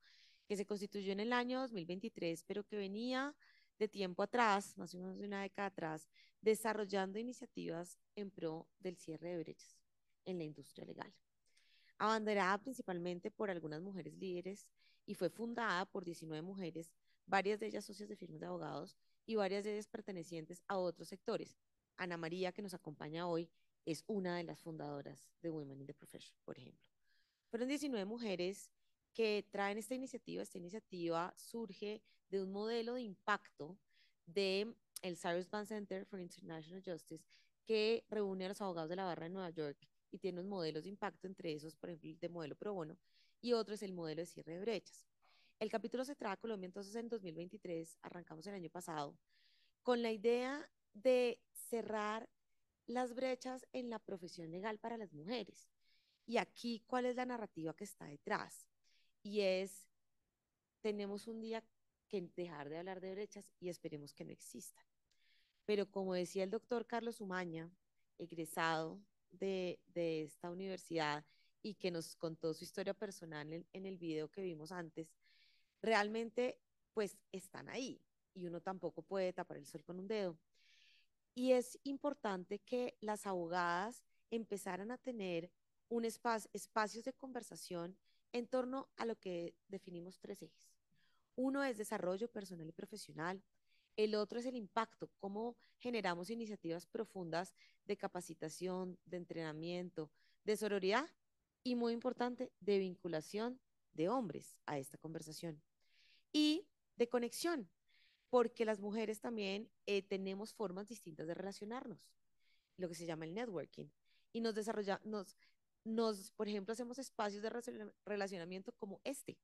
que se constituyó en el año 2023, pero que venía de tiempo atrás, más o menos de una década atrás, desarrollando iniciativas en pro del cierre de brechas en la industria legal. Abanderada principalmente por algunas mujeres líderes y fue fundada por 19 mujeres, varias de ellas socias de firmas de abogados y varias de ellas pertenecientes a otros sectores. Ana María, que nos acompaña hoy, es una de las fundadoras de Women in the Profession, por ejemplo. Fueron 19 mujeres que traen esta iniciativa. Esta iniciativa surge de un modelo de impacto de el Cyrus Vance Center for International Justice que reúne a los abogados de la barra de Nueva York y tiene unos modelos de impacto, entre esos, por ejemplo, el de modelo pro bono, y otro es el modelo de cierre de brechas. El capítulo se trae a Colombia entonces en 2023, arrancamos el año pasado, con la idea de cerrar las brechas en la profesión legal para las mujeres. Y aquí, ¿cuál es la narrativa que está detrás? Y es, tenemos un día que dejar de hablar de brechas y esperemos que no existan. Pero como decía el doctor Carlos Umaña, egresado de esta universidad y que nos contó su historia personal en el video que vimos antes, realmente pues están ahí y uno tampoco puede tapar el sol con un dedo. Y es importante que las abogadas empezaran a tener espacios de conversación en torno a lo que definimos tres ejes. Uno es desarrollo personal y profesional. El otro es el impacto, cómo generamos iniciativas profundas de capacitación, de entrenamiento, de sororidad y, muy importante, de vinculación de hombres a esta conversación. Y de conexión, porque las mujeres también tenemos formas distintas de relacionarnos, lo que se llama el networking. Y por ejemplo, hacemos espacios de relacionamiento como este,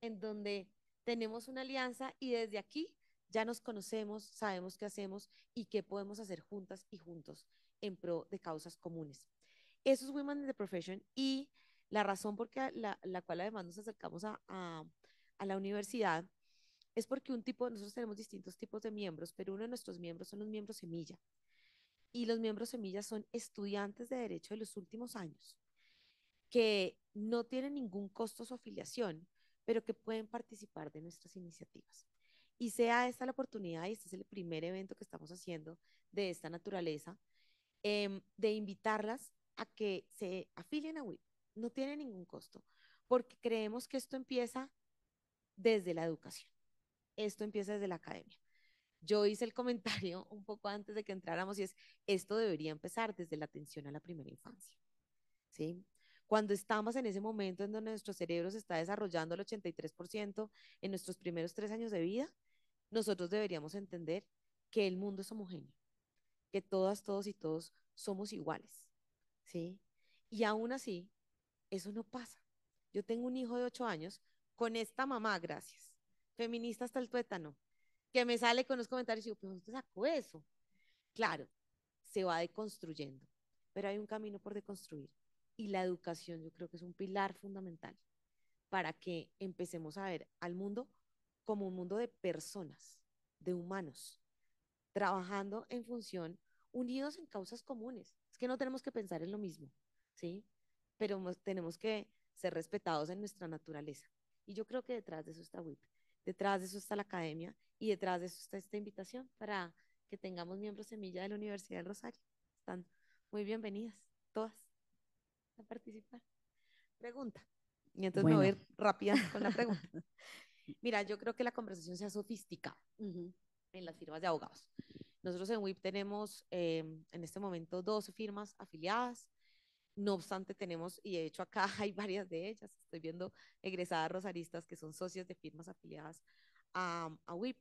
en donde tenemos una alianza y desde aquí ya nos conocemos, sabemos qué hacemos y qué podemos hacer juntas y juntos en pro de causas comunes. Eso es Women in the Profession y la razón por la cual además nos acercamos a la universidad es porque nosotros tenemos distintos tipos de miembros, pero uno de nuestros miembros son los miembros semilla. Y los miembros semilla son estudiantes de derecho de los últimos años que no tienen ningún costo su afiliación, pero que pueden participar de nuestras iniciativas. Y sea esta la oportunidad, y este es el primer evento que estamos haciendo de esta naturaleza, de invitarlas a que se afilien a WIP. No tiene ningún costo, porque creemos que esto empieza desde la educación. Esto empieza desde la academia. Yo hice el comentario un poco antes de que entráramos y es, esto debería empezar desde la atención a la primera infancia, ¿sí? Cuando estamos en ese momento en donde nuestro cerebro se está desarrollando el 83% en nuestros primeros 3 años de vida, nosotros deberíamos entender que el mundo es homogéneo, que todas, todos y todos somos iguales, ¿sí? Y aún así, eso no pasa. Yo tengo un hijo de 8 años con esta mamá, gracias, feminista hasta el tuétano, que me sale con los comentarios y digo, ¿pero dónde sacó eso? claro, se va deconstruyendo, pero hay un camino por deconstruir. Y la educación yo creo que es un pilar fundamental para que empecemos a ver al mundo como un mundo de personas, de humanos, trabajando en función, unidos en causas comunes. Es que no tenemos que pensar en lo mismo, ¿sí? Pero tenemos que ser respetados en nuestra naturaleza. Y yo creo que detrás de eso está WIP, detrás de eso está la academia y detrás de eso está esta invitación para que tengamos miembros semilla de la Universidad del Rosario. Están muy bienvenidas todas a participar. Pregunta. Y entonces me voy a ir rápida con la pregunta. Mira, yo creo que la conversación se ha sofisticado en las firmas de abogados. Nosotros en WIP tenemos en este momento 12 firmas afiliadas. No obstante, tenemos, y de hecho acá hay varias de ellas, estoy viendo egresadas rosaristas que son socias de firmas afiliadas a WIP.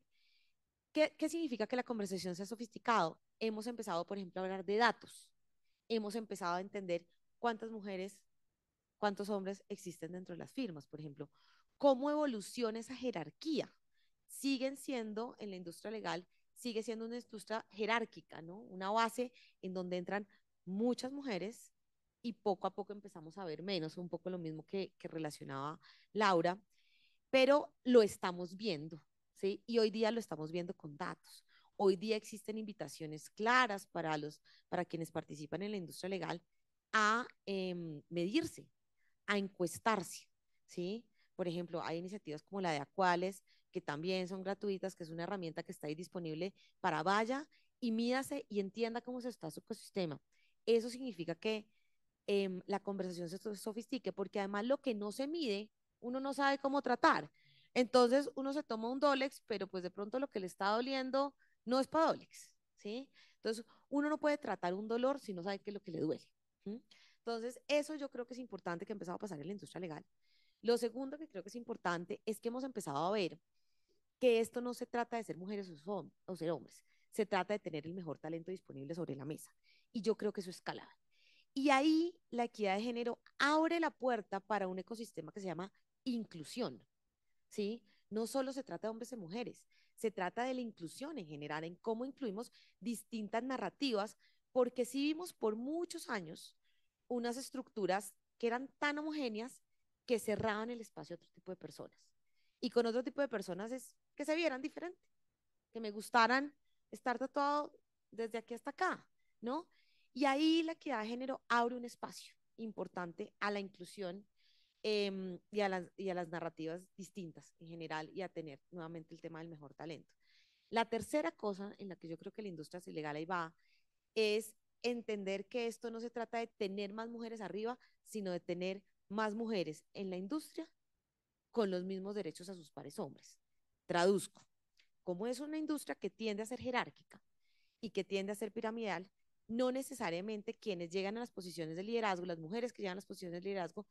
¿Qué significa que la conversación se ha sofisticado? Hemos empezado, por ejemplo, a hablar de datos. Hemos empezado a entender cuántas mujeres, cuántos hombres existen dentro de las firmas, por ejemplo. ¿Cómo evoluciona esa jerarquía? Siguen siendo, en la industria legal, sigue siendo una industria jerárquica, ¿no? Una base en donde entran muchas mujeres y poco a poco empezamos a ver menos, un poco lo mismo que relacionaba Laura, pero lo estamos viendo, ¿sí? Y hoy día lo estamos viendo con datos. Hoy día existen invitaciones claras para quienes participan en la industria legal a medirse, a encuestarse, ¿sí? Por ejemplo, hay iniciativas como la de Acuales, que también son gratuitas, que es una herramienta que está ahí disponible para vaya y mídase y entienda cómo se está su ecosistema. Eso significa que la conversación se sofistique, porque además lo que no se mide, uno no sabe cómo tratar. Entonces uno se toma un Dolex, pero pues de pronto lo que le está doliendo no es para Dolex, ¿sí? Entonces uno no puede tratar un dolor si no sabe qué es lo que le duele. ¿Sí? Entonces eso yo creo que es importante que ha empezado a pasar en la industria legal. Lo segundo que creo que es importante es que hemos empezado a ver que esto no se trata de ser mujeres o ser hombres, se trata de tener el mejor talento disponible sobre la mesa. Y yo creo que eso es clave. Y ahí la equidad de género abre la puerta para un ecosistema que se llama inclusión, ¿sí? No solo se trata de hombres y mujeres, se trata de la inclusión en general, en cómo incluimos distintas narrativas, porque sí vimos por muchos años unas estructuras que eran tan homogéneas que cerraban el espacio a otro tipo de personas. Y con otro tipo de personas es que se vieran diferente, que me gustaran estar tatuado desde aquí hasta acá, ¿no? Y ahí la equidad de género abre un espacio importante a la inclusión y a las narrativas distintas en general y a tener nuevamente el tema del mejor talento. La tercera cosa en la que yo creo que la industria ilegal ahí va es entender que esto no se trata de tener más mujeres arriba, sino de tener más mujeres en la industria con los mismos derechos a sus pares hombres. Traduzco, como es una industria que tiende a ser jerárquica y que tiende a ser piramidal, no necesariamente quienes llegan a las posiciones de liderazgo, las mujeres que llegan a las posiciones de liderazgo,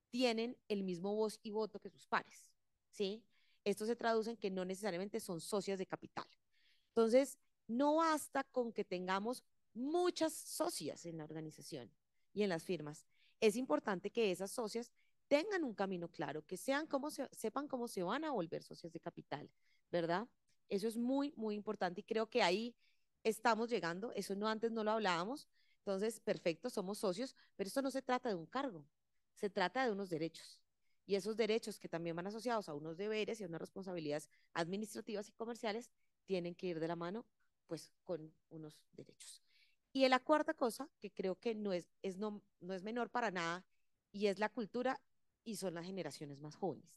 tienen el mismo voz y voto que sus pares, ¿sí? Esto se traduce en que no necesariamente son socias de capital. Entonces, no basta con que tengamos muchas socias en la organización y en las firmas. Es importante que esas socias tengan un camino claro, que sepan cómo se van a volver socias de capital, ¿verdad? Eso es muy, muy importante y creo que ahí estamos llegando. Eso no antes no lo hablábamos. Entonces, perfecto, somos socios, pero esto no se trata de un cargo, se trata de unos derechos. Y esos derechos que también van asociados a unos deberes y a unas responsabilidades administrativas y comerciales tienen que ir de la mano pues con unos derechos. Y la cuarta cosa, que creo que no es menor para nada, y es la cultura y son las generaciones más jóvenes.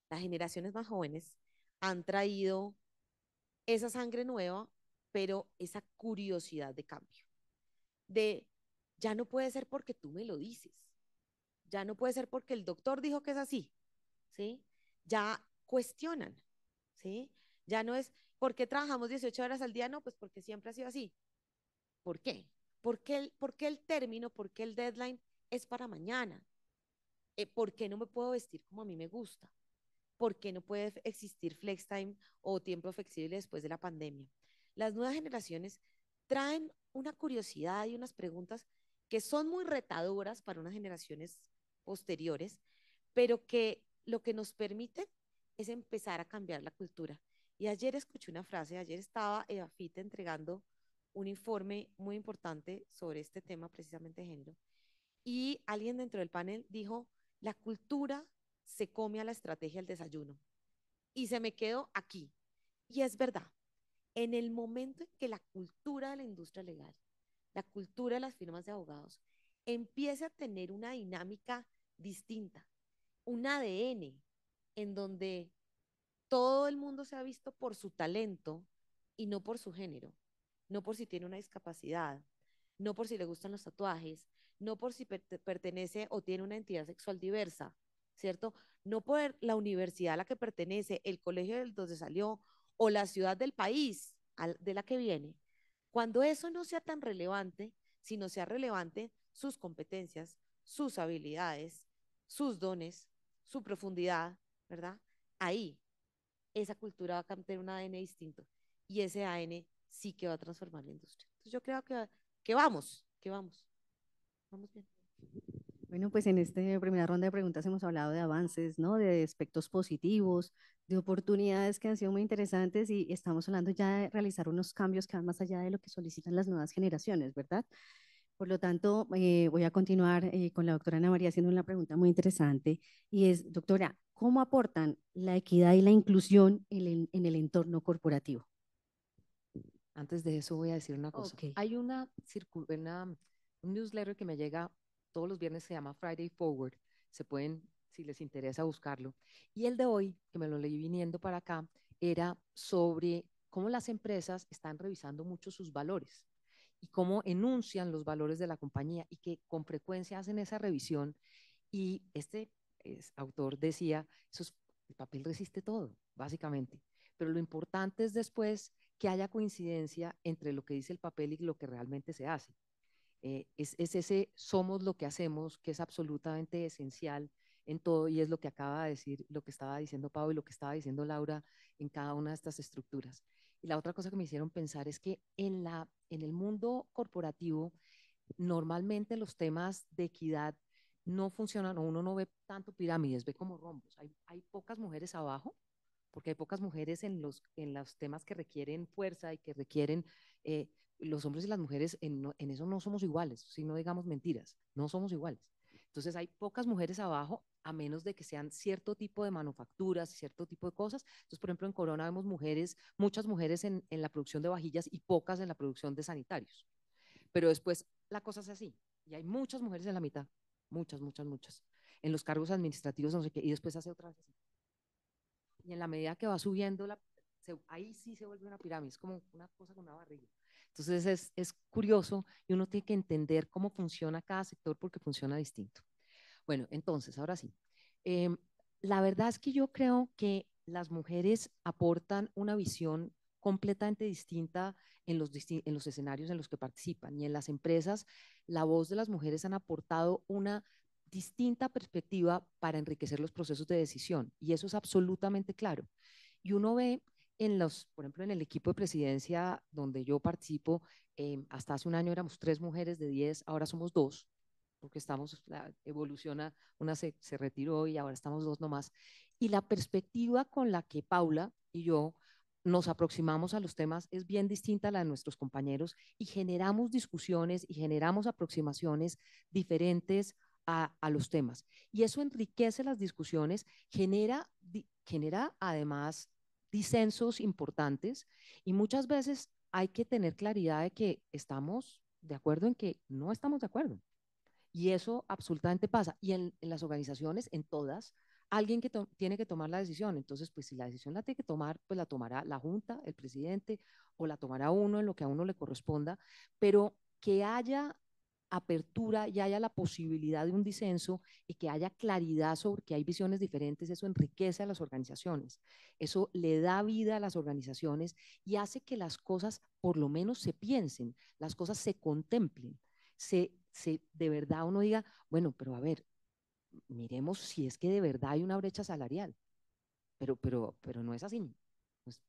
Las generaciones más jóvenes han traído esa sangre nueva, pero esa curiosidad de cambio, de ya no puede ser porque tú me lo dices, ya no puede ser porque el doctor dijo que es así, ¿sí? Ya cuestionan, ¿sí? Ya no es, ¿por qué trabajamos 18 horas al día? No, pues porque siempre ha sido así. ¿Por qué? ¿Por qué el término, por qué el deadline es para mañana? ¿Por qué no me puedo vestir como a mí me gusta? ¿Por qué no puede existir flex time o tiempo flexible después de la pandemia? Las nuevas generaciones traen una curiosidad y unas preguntas que son muy retadoras para unas generaciones posteriores, pero que lo que nos permite es empezar a cambiar la cultura. Y ayer escuché una frase, ayer estaba Eva Fite entregando un informe muy importante sobre este tema precisamente de género y alguien dentro del panel dijo, la cultura se come a la estrategia del desayuno. Y se me quedó aquí. Y es verdad, en el momento en que la cultura de la industria legal, la cultura de las firmas de abogados, empiece a tener una dinámica distinta, un ADN en donde todo el mundo se ha visto por su talento y no por su género, no por si tiene una discapacidad, no por si le gustan los tatuajes, no por si pertenece o tiene una entidad sexual diversa, ¿cierto? No por la universidad a la que pertenece, el colegio del donde salió o la ciudad del país de la que viene. Cuando eso no sea tan relevante, sino sea relevante sus competencias, sus habilidades, sus dones, su profundidad, ¿verdad? Ahí esa cultura va a tener un ADN distinto y ese ADN sí que va a transformar la industria. Entonces yo creo vamos bien. Bueno, pues en esta primera ronda de preguntas hemos hablado de avances, ¿no? De aspectos positivos, de oportunidades que han sido muy interesantes y estamos hablando ya de realizar unos cambios que van más allá de lo que solicitan las nuevas generaciones, ¿verdad? Por lo tanto, voy a continuar con la doctora Ana María haciendo una pregunta muy interesante y es, doctora, ¿cómo aportan la equidad y la inclusión en el entorno corporativo? Antes de eso voy a decir una cosa. Okay. Hay un newsletter que me llega todos los viernes, se llama Friday Forward. Se pueden, si les interesa, buscarlo. Y el de hoy, que me lo leí viniendo para acá, era sobre cómo las empresas están revisando mucho sus valores y cómo enuncian los valores de la compañía y que con frecuencia hacen esa revisión. Y este autor decía, el papel resiste todo, básicamente. Pero lo importante es después que haya coincidencia entre lo que dice el papel y lo que realmente se hace. Es ese somos lo que hacemos, que es absolutamente esencial en todo y es lo que acaba de decir, lo que estaba diciendo Pau y lo que estaba diciendo Laura en cada una de estas estructuras. Y la otra cosa que me hicieron pensar es que en el mundo corporativo, normalmente los temas de equidad no funcionan o uno no ve tanto pirámides, ve como rombos. Hay pocas mujeres abajo porque hay pocas mujeres en los temas que requieren fuerza y que requieren, los hombres y las mujeres en eso no somos iguales, si no digamos mentiras, no somos iguales. Entonces hay pocas mujeres abajo, a menos de que sean cierto tipo de manufacturas, cierto tipo de cosas. Entonces, por ejemplo, en Corona vemos mujeres, muchas mujeres en la producción de vajillas y pocas en la producción de sanitarios. Pero después la cosa es así, y hay muchas mujeres en la mitad, muchas, muchas, muchas, en los cargos administrativos, no sé qué, y después hace otra vez así. Y en la medida que va subiendo, ahí sí se vuelve una pirámide, es como una cosa con una barriga. Entonces es curioso y uno tiene que entender cómo funciona cada sector porque funciona distinto. Bueno, entonces, ahora sí. Eh, la verdad es que yo creo que las mujeres aportan una visión completamente distinta en los escenarios en los que participan y en las empresas, la voz de las mujeres han aportado una distinta perspectiva para enriquecer los procesos de decisión y eso es absolutamente claro. Y uno ve por ejemplo, en el equipo de presidencia donde yo participo, hasta hace un año éramos 3 mujeres de 10, ahora somos 2 porque evoluciona, una se retiró y ahora estamos 2 nomás. Y la perspectiva con la que Paula y yo nos aproximamos a los temas es bien distinta a la de nuestros compañeros y generamos discusiones y generamos aproximaciones diferentes a los temas. Y eso enriquece las discusiones, genera además disensos importantes y muchas veces hay que tener claridad de que estamos de acuerdo en que no estamos de acuerdo. Y eso absolutamente pasa. Y en las organizaciones, en todas, alguien que tiene que tomar la decisión. Entonces, pues si la decisión la tiene que tomar, pues la tomará la junta, el presidente, o la tomará uno en lo que a uno le corresponda, pero que haya apertura y haya la posibilidad de un disenso y que haya claridad sobre que hay visiones diferentes, eso enriquece a las organizaciones, eso le da vida a las organizaciones y hace que las cosas por lo menos se piensen, las cosas se contemplen, de verdad uno diga, bueno, pero a ver, miremos si es que de verdad hay una brecha salarial, pero no es así. Pues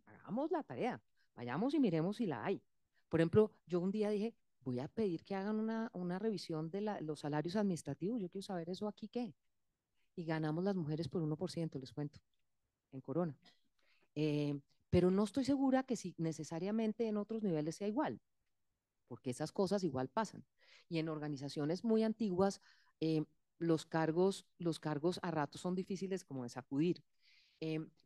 hagamos la tarea, vayamos y miremos si la hay. Por ejemplo, yo un día dije, voy a pedir que hagan una revisión de los salarios administrativos, yo quiero saber eso aquí qué. Y ganamos las mujeres por 1%, les cuento, en Corona. pero no estoy segura que si necesariamente en otros niveles sea igual, porque esas cosas igual pasan. Y en organizaciones muy antiguas, eh, los cargos a ratos son difíciles como de sacudir.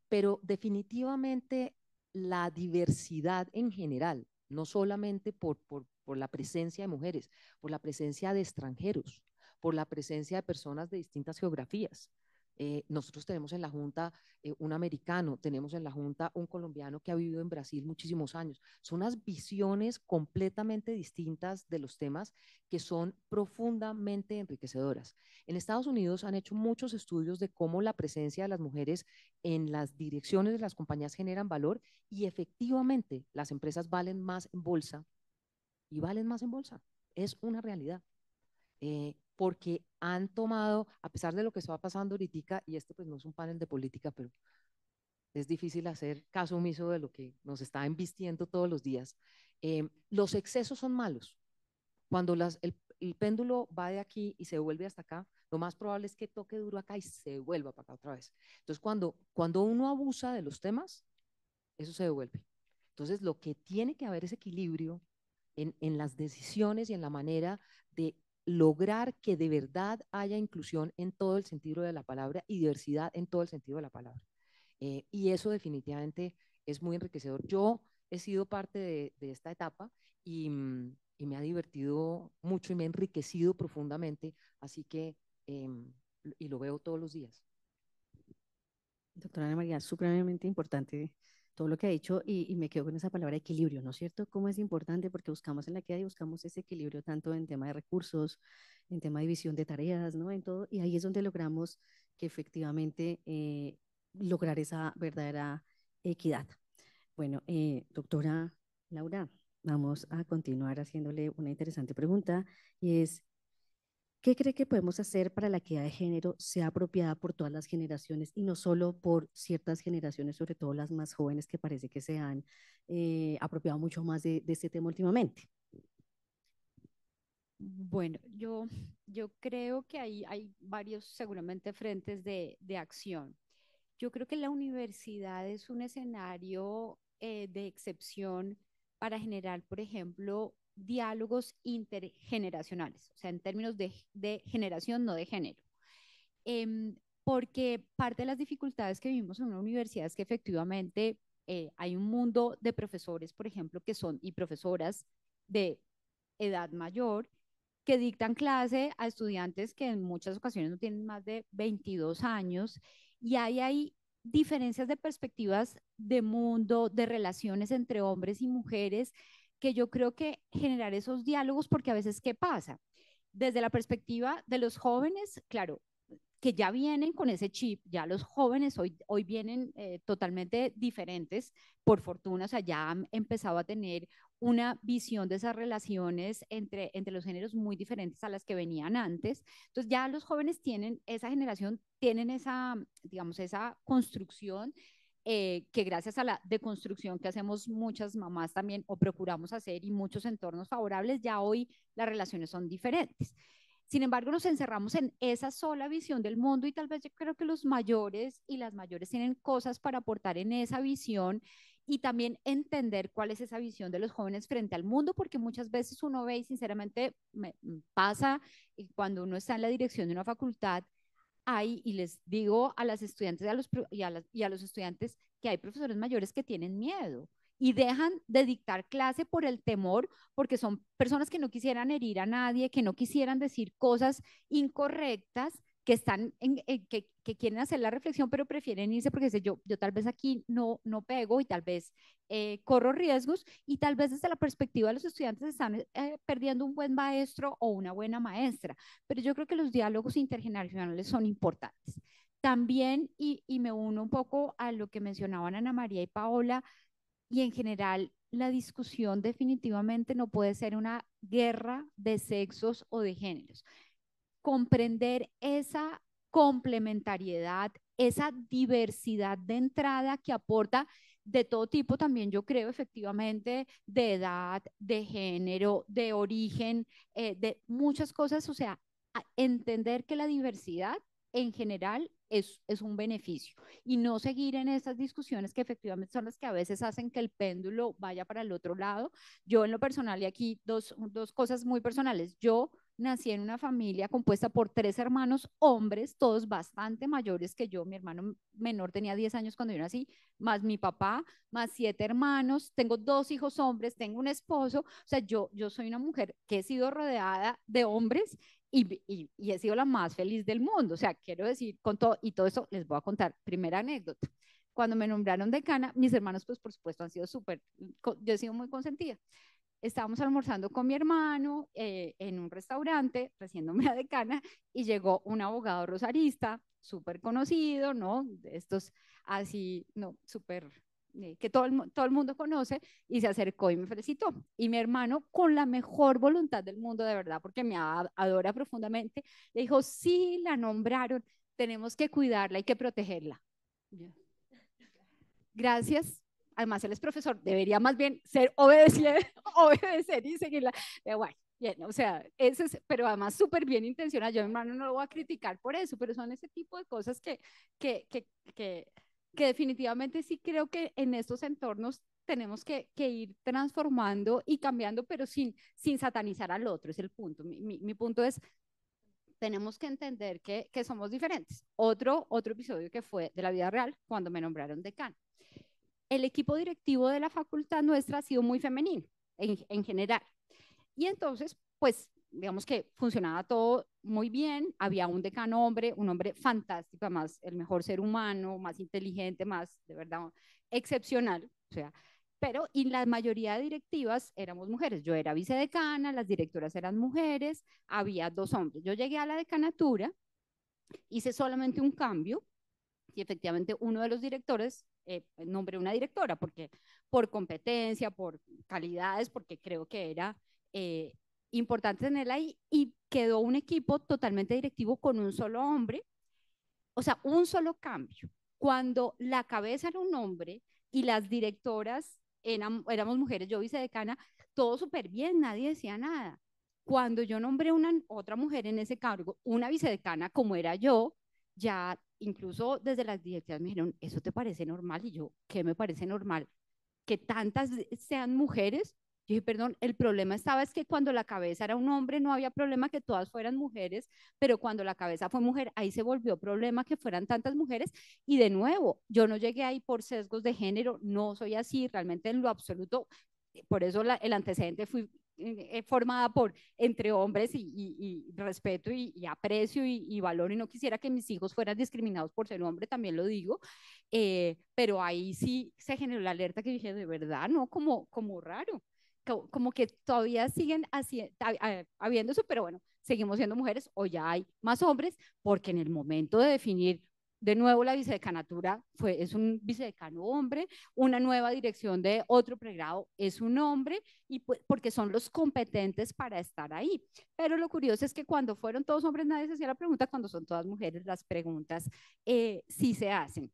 Pero definitivamente la diversidad en general, no solamente por la presencia de mujeres, por la presencia de extranjeros, por la presencia de personas de distintas geografías. Nosotros tenemos en la Junta un americano, tenemos en la Junta un colombiano que ha vivido en Brasil muchísimos años. Son unas visiones completamente distintas de los temas que son profundamente enriquecedoras. En Estados Unidos han hecho muchos estudios de cómo la presencia de las mujeres en las direcciones de las compañías generan valor y efectivamente las empresas valen más en bolsa y valen más en bolsa. Es una realidad. Porque han tomado, a pesar de lo que está pasando ahorita, y este pues no es un panel de política, pero es difícil hacer caso omiso de lo que nos está embistiendo todos los días, los excesos son malos. Cuando el péndulo va de aquí y se vuelve hasta acá, lo más probable es que toque duro acá y se vuelva para acá otra vez. Entonces, cuando uno abusa de los temas, eso se devuelve. Entonces, lo que tiene que haber es equilibrio en las decisiones y en la manera de lograr que de verdad haya inclusión en todo el sentido de la palabra y diversidad en todo el sentido de la palabra. Y eso definitivamente es muy enriquecedor. Yo he sido parte de esta etapa y me ha divertido mucho y me ha enriquecido profundamente, así que, y lo veo todos los días. Doctora Ana María, supremamente importante todo lo que ha dicho y me quedo con esa palabra equilibrio, ¿no es cierto? ¿Cómo es importante? Porque buscamos en la equidad y buscamos ese equilibrio tanto en tema de recursos, en tema de división de tareas, ¿no? En todo, y ahí es donde logramos que efectivamente lograr esa verdadera equidad. Bueno, doctora Laura, vamos a continuar haciéndole una interesante pregunta y es, ¿qué cree que podemos hacer para la equidad de género sea apropiada por todas las generaciones y no solo por ciertas generaciones, sobre todo las más jóvenes que parece que se han apropiado mucho más de este tema últimamente? Bueno, yo creo que hay varios seguramente frentes de acción. Yo creo que la universidad es un escenario de excepción para generar, por ejemplo, diálogos intergeneracionales, o sea, en términos de generación, no de género. Porque parte de las dificultades que vivimos en una universidad es que efectivamente hay un mundo de profesores, por ejemplo, que son y profesoras de edad mayor que dictan clase a estudiantes que en muchas ocasiones no tienen más de 22 años y hay diferencias de perspectivas de mundo, de relaciones entre hombres y mujeres, que yo creo que generar esos diálogos, porque a veces, ¿qué pasa? Desde la perspectiva de los jóvenes, claro, que ya vienen con ese chip, ya los jóvenes hoy vienen totalmente diferentes, por fortuna, o sea, ya han empezado a tener una visión de esas relaciones entre los géneros muy diferentes a las que venían antes. Entonces ya los jóvenes tienen, esa generación, tienen esa, digamos, esa construcción que gracias a la deconstrucción que hacemos muchas mamás también o procuramos hacer y muchos entornos favorables, ya hoy las relaciones son diferentes. Sin embargo, nos encerramos en esa sola visión del mundo y tal vez yo creo que los mayores y las mayores tienen cosas para aportar en esa visión y también entender cuál es esa visión de los jóvenes frente al mundo, porque muchas veces uno ve y sinceramente pasa cuando uno está en la dirección de una facultad, hay, y les digo a las estudiantes y a los estudiantes que hay profesores mayores que tienen miedo y dejan de dictar clase por el temor, porque son personas que no quisieran herir a nadie, que no quisieran decir cosas incorrectas, que están que quieren hacer la reflexión, pero prefieren irse porque dicen, yo tal vez aquí no pego y tal vez corro riesgos y tal vez desde la perspectiva de los estudiantes están perdiendo un buen maestro o una buena maestra. Pero yo creo que los diálogos intergeneracionales son importantes. También, y me uno un poco a lo que mencionaban Ana María y Paola, y en general la discusión definitivamente no puede ser una guerra de sexos o de géneros. Comprender esa complementariedad, esa diversidad de entrada que aporta de todo tipo, también yo creo efectivamente de edad, de género, de origen, de muchas cosas, o sea, entender que la diversidad en general es un beneficio y no seguir en esas discusiones que efectivamente son las que a veces hacen que el péndulo vaya para el otro lado. Yo en lo personal, y aquí dos cosas muy personales, yo nací en una familia compuesta por 3 hermanos hombres, todos bastante mayores que yo. Mi hermano menor tenía 10 años cuando yo nací, más mi papá, más 7 hermanos. Tengo 2 hijos hombres, tengo un esposo. O sea, yo soy una mujer que he sido rodeada de hombres y he sido la más feliz del mundo. O sea, quiero decir, con todo, y todo eso les voy a contar. Primera anécdota. Cuando me nombraron decana, mis hermanos, pues por supuesto, han sido súper, yo he sido muy consentida. Estábamos almorzando con mi hermano en un restaurante, recién nombrada decana, y llegó un abogado rosarista, súper conocido, ¿no? De estos así, no, súper, que todo el mundo conoce, y se acercó y me felicitó. Y mi hermano, con la mejor voluntad del mundo, de verdad, porque me adora profundamente, le dijo, sí, la nombraron, tenemos que cuidarla, hay que protegerla. Gracias. Además, él es profesor, debería más bien ser obedecer y seguirla. Pero bueno, bien, o sea, ese es, pero además súper bien intencionado. Yo, mi hermano, no lo voy a criticar por eso, pero son ese tipo de cosas que, que, que, que definitivamente sí creo que en estos entornos tenemos que ir transformando y cambiando, pero sin satanizar al otro, es el punto. Mi punto es, tenemos que entender que somos diferentes. Otro episodio que fue de la vida real, cuando me nombraron decano. El equipo directivo de la facultad nuestra ha sido muy femenino en general. Y entonces, pues, digamos que funcionaba todo muy bien. Había un decano hombre, un hombre fantástico, además, el mejor ser humano, más inteligente, más, de verdad, excepcional. O sea, pero y la mayoría de directivas éramos mujeres. Yo era vicedecana, las directoras eran mujeres, había 2 hombres. Yo llegué a la decanatura, hice solamente un cambio y efectivamente uno de los directores nombré una directora porque por competencia, por calidades, porque creo que era eh, importante tenerla ahí y quedó un equipo totalmente directivo con un solo hombre, o sea, un solo cambio. Cuando la cabeza era un hombre y las directoras éramos mujeres, yo vicedecana, todo súper bien, nadie decía nada. Cuando yo nombré otra mujer en ese cargo, una vicedecana como era yo, ya incluso desde las directivas me dijeron, ¿eso te parece normal? Y yo, ¿qué me parece normal? Que tantas sean mujeres. Yo dije, perdón, el problema estaba es que cuando la cabeza era un hombre no había problema que todas fueran mujeres, pero cuando la cabeza fue mujer, ahí se volvió problema que fueran tantas mujeres. Y de nuevo, yo no llegué ahí por sesgos de género, no soy así, realmente en lo absoluto. Por eso el antecedente fui formada por entre hombres y respeto y aprecio y valor y no quisiera que mis hijos fueran discriminados por ser hombre, también lo digo, pero ahí sí se generó la alerta que dije, de verdad, ¿no? Como raro, como que todavía siguen habiendo eso, pero bueno, seguimos siendo mujeres o ya hay más hombres, porque en el momento de definir de nuevo la vicedecanatura es un vicedecano hombre, una nueva dirección de otro pregrado es un hombre, y pues, porque son los competentes para estar ahí. Pero lo curioso es que cuando fueron todos hombres nadie se hacía la pregunta, cuando son todas mujeres las preguntas sí se hacen.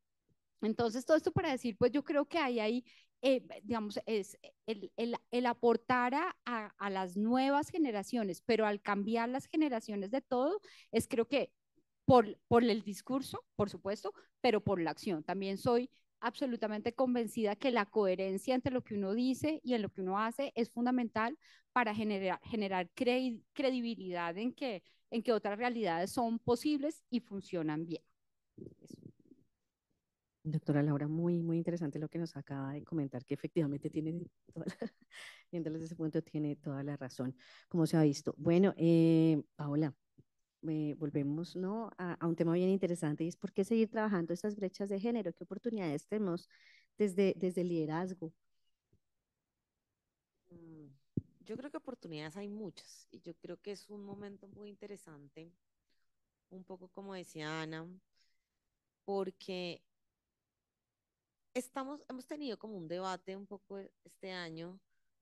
Entonces, todo esto para decir, pues yo creo que hay digamos, es el aportar a las nuevas generaciones, pero al cambiar las generaciones de todo, es creo que por el discurso, por supuesto, pero por la acción. También soy absolutamente convencida que la coherencia entre lo que uno dice y en lo que uno hace es fundamental para generar credibilidad en que otras realidades son posibles y funcionan bien. Eso. Doctora Laura, muy, muy interesante lo que nos acaba de comentar, que efectivamente viéndolo desde ese punto, tiene toda la razón, como se ha visto. Bueno, Paola, volvemos, ¿no? A un tema bien interesante y es por qué seguir trabajando estas brechas de género, qué oportunidades tenemos desde el liderazgo. Yo creo que oportunidades hay muchas y yo creo que es un momento muy interesante, un poco como decía Ana, porque hemos tenido como un debate un poco este año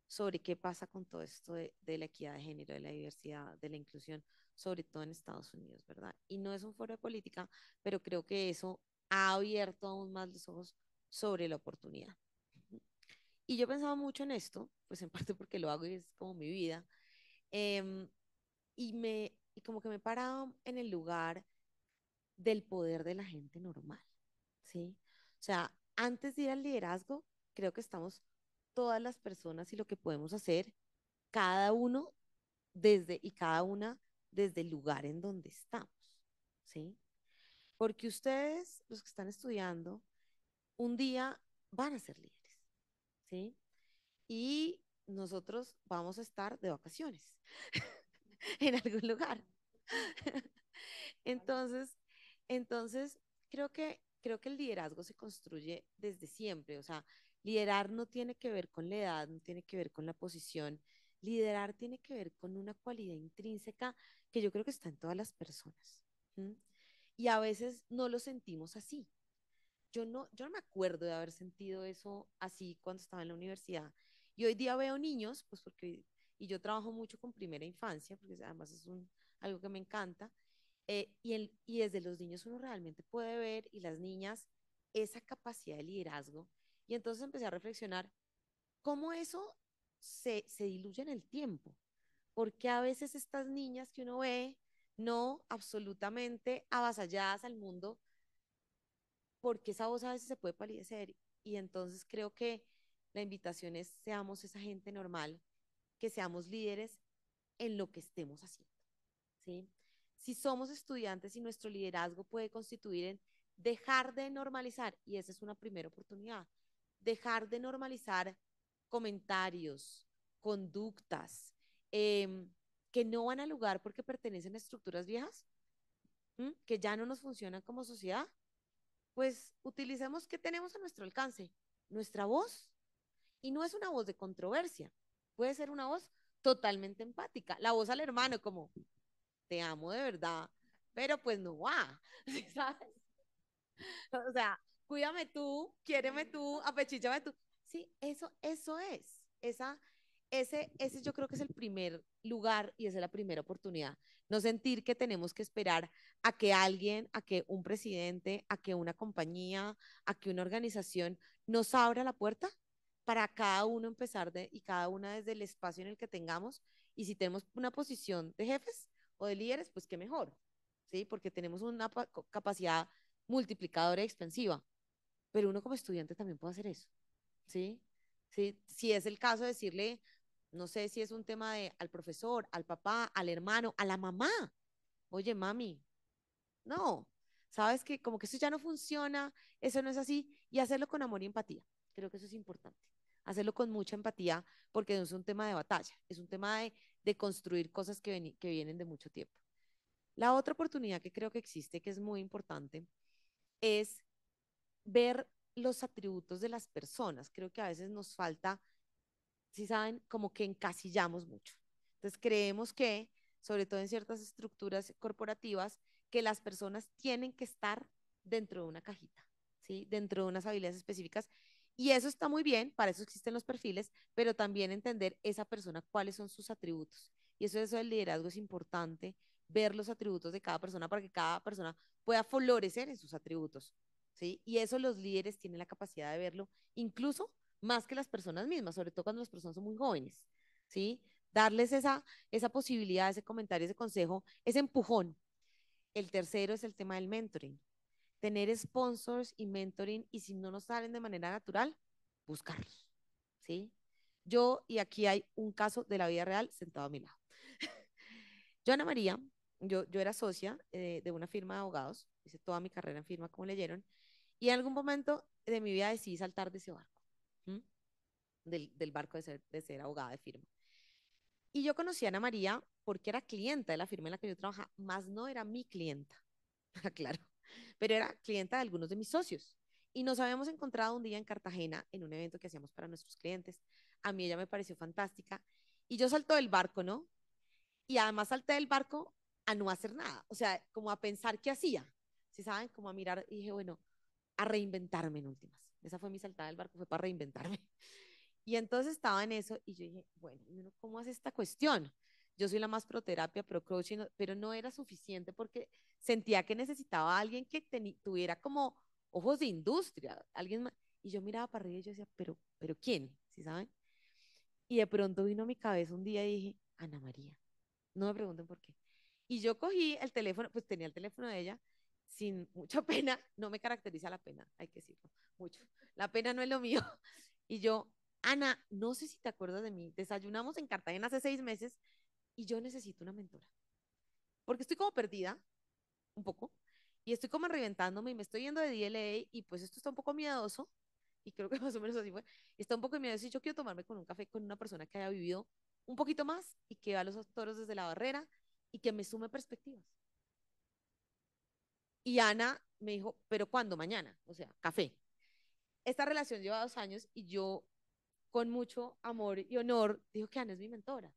sobre qué pasa con todo esto de la equidad de género, de la diversidad, de la inclusión, sobre todo en Estados Unidos, ¿verdad? Y no es un foro de política, pero creo que eso ha abierto aún más los ojos sobre la oportunidad. Y yo pensaba mucho en esto, pues en parte porque lo hago y es como mi vida, em, y como que me he parado en el lugar del poder de la gente normal, ¿sí? O sea, antes de ir al liderazgo, creo que estamos todas las personas y lo que podemos hacer, cada uno y cada una desde el lugar en donde estamos, ¿sí? Porque ustedes, los que están estudiando, un día van a ser líderes, ¿sí? Y nosotros vamos a estar de vacaciones en algún lugar. Entonces, entonces creo que el liderazgo se construye desde siempre. O sea, liderar no tiene que ver con la edad, no tiene que ver con la posición. Liderar tiene que ver con una cualidad intrínseca que yo creo que está en todas las personas. ¿M? Y a veces no lo sentimos así. Yo no me acuerdo de haber sentido eso así cuando estaba en la universidad. Y hoy día veo niños, pues porque, y yo trabajo mucho con primera infancia, porque además es algo que me encanta, y desde los niños uno realmente puede ver, y las niñas, esa capacidad de liderazgo. Y entonces empecé a reflexionar cómo eso se diluye en el tiempo. Porque a veces estas niñas que uno ve, no absolutamente avasalladas al mundo, porque esa voz a veces se puede palidecer. Y entonces creo que la invitación es seamos esa gente normal, que seamos líderes en lo que estemos haciendo, ¿sí? Si somos estudiantes y nuestro liderazgo puede constituir en dejar de normalizar, y esa es una primera oportunidad, dejar de normalizar comentarios, conductas, que no van al lugar porque pertenecen a estructuras viejas, que ya no nos funcionan como sociedad, pues utilicemos qué tenemos a nuestro alcance, nuestra voz. Y no es una voz de controversia, puede ser una voz totalmente empática, la voz al hermano como, te amo de verdad, pero pues no va, ¿sabes? O sea, cuídame tú, quiéreme tú, apechíchame tú. Sí, eso es. Ese yo creo que es el primer lugar y esa es la primera oportunidad. No sentir que tenemos que esperar a que alguien, a que un presidente, a que una compañía, a que una organización nos abra la puerta para cada uno empezar y cada una desde el espacio en el que tengamos. Y si tenemos una posición de jefes o de líderes, pues qué mejor, ¿sí? Porque tenemos una capacidad multiplicadora y expansiva, pero uno como estudiante también puede hacer eso, ¿sí? ¿Sí? Si es el caso de decirle, no sé si es un tema de al profesor, al papá, al hermano, a la mamá, oye, mami, no, sabes que como que eso ya no funciona, eso no es así, y hacerlo con amor y empatía, creo que eso es importante, hacerlo con mucha empatía, porque no es un tema de batalla, es un tema de construir cosas que vienen de mucho tiempo. La otra oportunidad que creo que existe, que es muy importante, es ver los atributos de las personas. Creo que a veces nos falta, si saben, como que encasillamos mucho. Entonces creemos que, sobre todo en ciertas estructuras corporativas, que las personas tienen que estar dentro de una cajita, ¿sí? Dentro de unas habilidades específicas. Y eso está muy bien, para eso existen los perfiles, pero también entender esa persona cuáles son sus atributos. Y eso del liderazgo es importante, ver los atributos de cada persona para que cada persona pueda florecer en sus atributos, ¿sí? Y eso los líderes tienen la capacidad de verlo, incluso más que las personas mismas, sobre todo cuando las personas son muy jóvenes, ¿sí? Darles esa posibilidad, ese comentario, ese consejo, ese empujón. El tercero es el tema del mentoring. Tener sponsors y mentoring, y si no nos salen de manera natural, buscarlos, ¿sí? Y aquí hay un caso de la vida real sentado a mi lado. Yo, Ana María, yo era socia de una firma de abogados, hice toda mi carrera en firma, como leyeron, y en algún momento de mi vida decidí saltar de ese barco, ¿m? Del barco de ser abogada de firma. Y yo conocí a Ana María porque era clienta de la firma en la que yo trabajaba, más no era mi clienta, claro, pero era clienta de algunos de mis socios. Y nos habíamos encontrado un día en Cartagena en un evento que hacíamos para nuestros clientes. A mí ella me pareció fantástica. Y yo salto del barco, ¿no? Y además salté del barco a no hacer nada, o sea, como a pensar qué hacía, ¿sí saben? Como a mirar y dije, bueno, a reinventarme en últimas. Esa fue mi saltada del barco, fue para reinventarme. Y entonces estaba en eso y yo dije, bueno, ¿cómo hace esta cuestión? Yo soy la más pro terapia, pro coaching, pero no era suficiente porque sentía que necesitaba a alguien que tuviera como ojos de industria, alguien más. Y yo miraba para arriba y yo decía, pero ¿quién? ¿Sí saben? Y de pronto vino a mi cabeza un día y dije, Ana María, no me pregunten por qué. Y yo cogí el teléfono, pues tenía el teléfono de ella, sin mucha pena, no me caracteriza la pena, hay que decirlo, mucho. La pena no es lo mío. Y yo, Ana, no sé si te acuerdas de mí, desayunamos en Cartagena hace 6 meses y yo necesito una mentora, porque estoy como perdida, un poco, y estoy como reventándome y me estoy yendo de DLA y pues esto está un poco miedoso, y creo que más o menos así fue, está un poco miedoso y yo quiero tomarme con un café con una persona que haya vivido un poquito más y que vea los toros desde la barrera y que me sume perspectivas. Y Ana me dijo, ¿pero cuándo? Mañana, o sea, café. Esta relación lleva 2 años y yo, con mucho amor y honor, digo que Ana es mi mentora.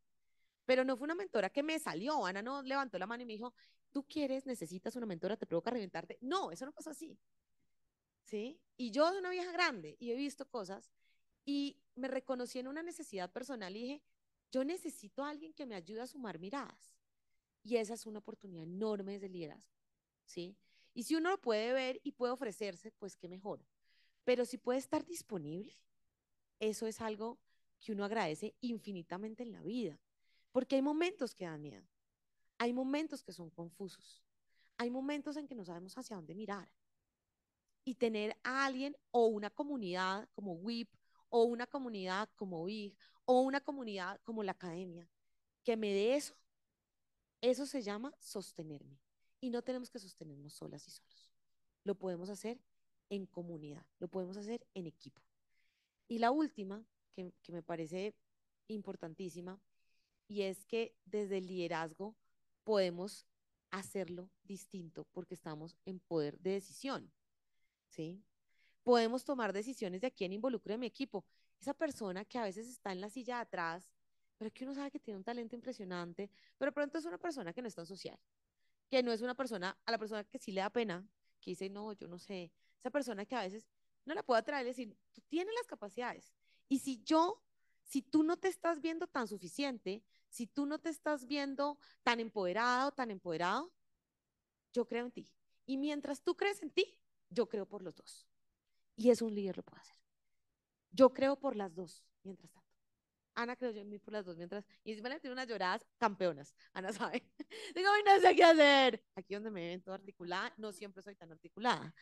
Pero no fue una mentora que me salió. Ana no levantó la mano y me dijo, ¿tú quieres, necesitas una mentora, te provoca reventarte? No, eso no pasó así. ¿Sí? Y yo soy una vieja grande y he visto cosas y me reconocí en una necesidad personal y dije, yo necesito a alguien que me ayude a sumar miradas. Y esa es una oportunidad enorme de liderazgo. ¿Sí? Y si uno lo puede ver y puede ofrecerse, pues qué mejor. Pero si puede estar disponible, eso es algo que uno agradece infinitamente en la vida. Porque hay momentos que dan miedo, hay momentos que son confusos, hay momentos en que no sabemos hacia dónde mirar. Y tener a alguien o una comunidad como WIP o una comunidad como WIG o una comunidad como la academia que me dé eso, eso se llama sostenerme. Y no tenemos que sostenernos solas y solos. Lo podemos hacer en comunidad, lo podemos hacer en equipo. Y la última, que me parece importantísima, y es que desde el liderazgo podemos hacerlo distinto porque estamos en poder de decisión, ¿sí? Podemos tomar decisiones de a quién involucro en mi equipo. Esa persona que a veces está en la silla de atrás, pero que uno sabe que tiene un talento impresionante, pero pronto es una persona que no es tan social, que no es una persona, a la persona que sí le da pena, que dice, no, yo no sé, esa persona que a veces no la puedo atraer y decir, tú tienes las capacidades. Y si tú no te estás viendo tan suficiente, si tú no te estás viendo tan empoderado, tan empoderado, yo creo en ti. Y mientras tú crees en ti, yo creo por los dos. Y eso un líder lo puede hacer. Yo creo por las dos, mientras tanto. Ana creo yo en mí por las dos, mientras. Y encima le tiene unas lloradas campeonas. Ana sabe. Digo, ay, no sé qué hacer. Aquí donde me ven toda articulada, no siempre soy tan articulada.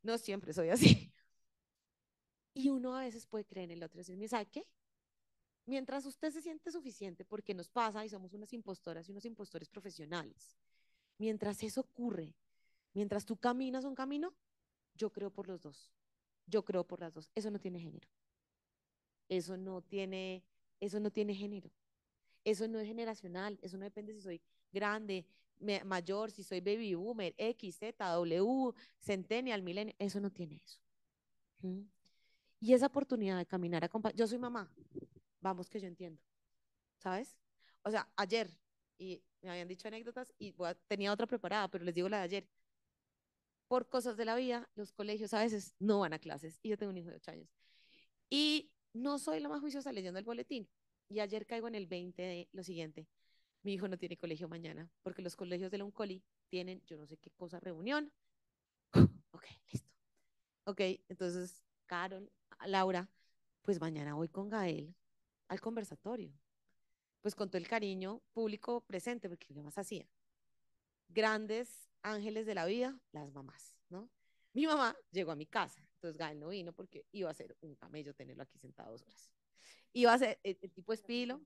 No siempre soy así. Y uno a veces puede creer en el otro y decir, ¿sabe qué? Mientras usted se siente suficiente, porque nos pasa y somos unas impostoras y unos impostores profesionales. Mientras eso ocurre, mientras tú caminas un camino, yo creo por los dos. Yo creo por las dos. Eso no tiene género. Eso no tiene, eso no tiene género. Eso no es generacional. Eso no depende si soy grande, mayor, si soy baby boomer, X, Z, W, centennial, millennial. Eso no tiene eso. ¿Mm? Y esa oportunidad de caminar acompañada. Yo soy mamá. Vamos que yo entiendo. ¿Sabes? O sea, ayer, y me habían dicho anécdotas y tenía otra preparada, pero les digo la de ayer. Por cosas de la vida, los colegios a veces no van a clases y yo tengo un hijo de 8 años. Y no soy la más juiciosa leyendo el boletín. Y ayer caigo en el 20 de lo siguiente. Mi hijo no tiene colegio mañana porque los colegios de la Uncoli tienen yo no sé qué cosa, reunión. Ok, listo. Ok, entonces, Carol, Laura, pues mañana voy con Gael al conversatorio. Pues con todo el cariño público presente, porque ¿qué más hacía? Grandes ángeles de la vida, las mamás, ¿no? Mi mamá llegó a mi casa, entonces Gael no vino porque iba a ser un camello tenerlo aquí sentado 2 horas. Iba a ser el tipo espilo.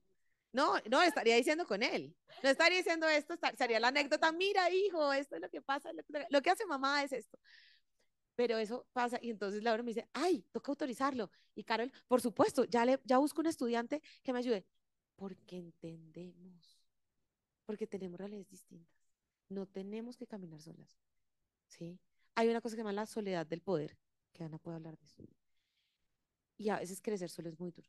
No, no, estaría diciendo con él. No estaría diciendo esto, sería la anécdota, mira, hijo, esto es lo que pasa, lo que hace mamá es esto. Pero eso pasa y entonces Laura me dice, ay, toca autorizarlo. Y Carol, por supuesto, ya busco un estudiante que me ayude. Porque entendemos, porque tenemos realidades distintas. No tenemos que caminar solas, ¿sí? Hay una cosa que se llama la soledad del poder, que Ana puede hablar de eso. Y a veces crecer solo es muy duro.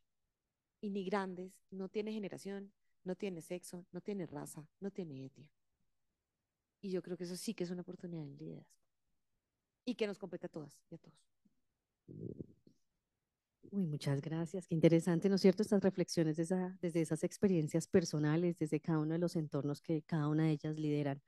Y ni grandes, no tiene generación, no tiene sexo, no tiene raza, no tiene etnia. Y yo creo que eso sí que es una oportunidad en liderazgo. Y que nos compete a todas y a todos. Uy, muchas gracias. Qué interesante, ¿no es cierto? Estas reflexiones desde esas experiencias personales, desde cada uno de los entornos que cada una de ellas lideran.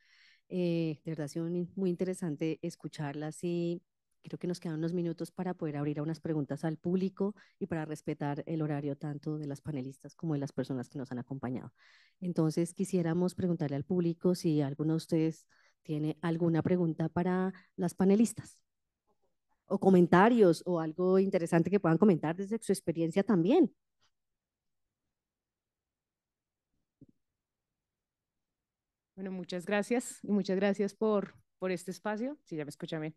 De verdad ha sido muy interesante escucharlas y creo que nos quedan unos minutos para poder abrir a unas preguntas al público y para respetar el horario tanto de las panelistas como de las personas que nos han acompañado. Entonces, quisiéramos preguntarle al público si alguno de ustedes ¿Tiene alguna pregunta para las panelistas? O comentarios o algo interesante que puedan comentar desde su experiencia también. Bueno, muchas gracias y muchas gracias por este espacio. Sí, ya me escuchan bien.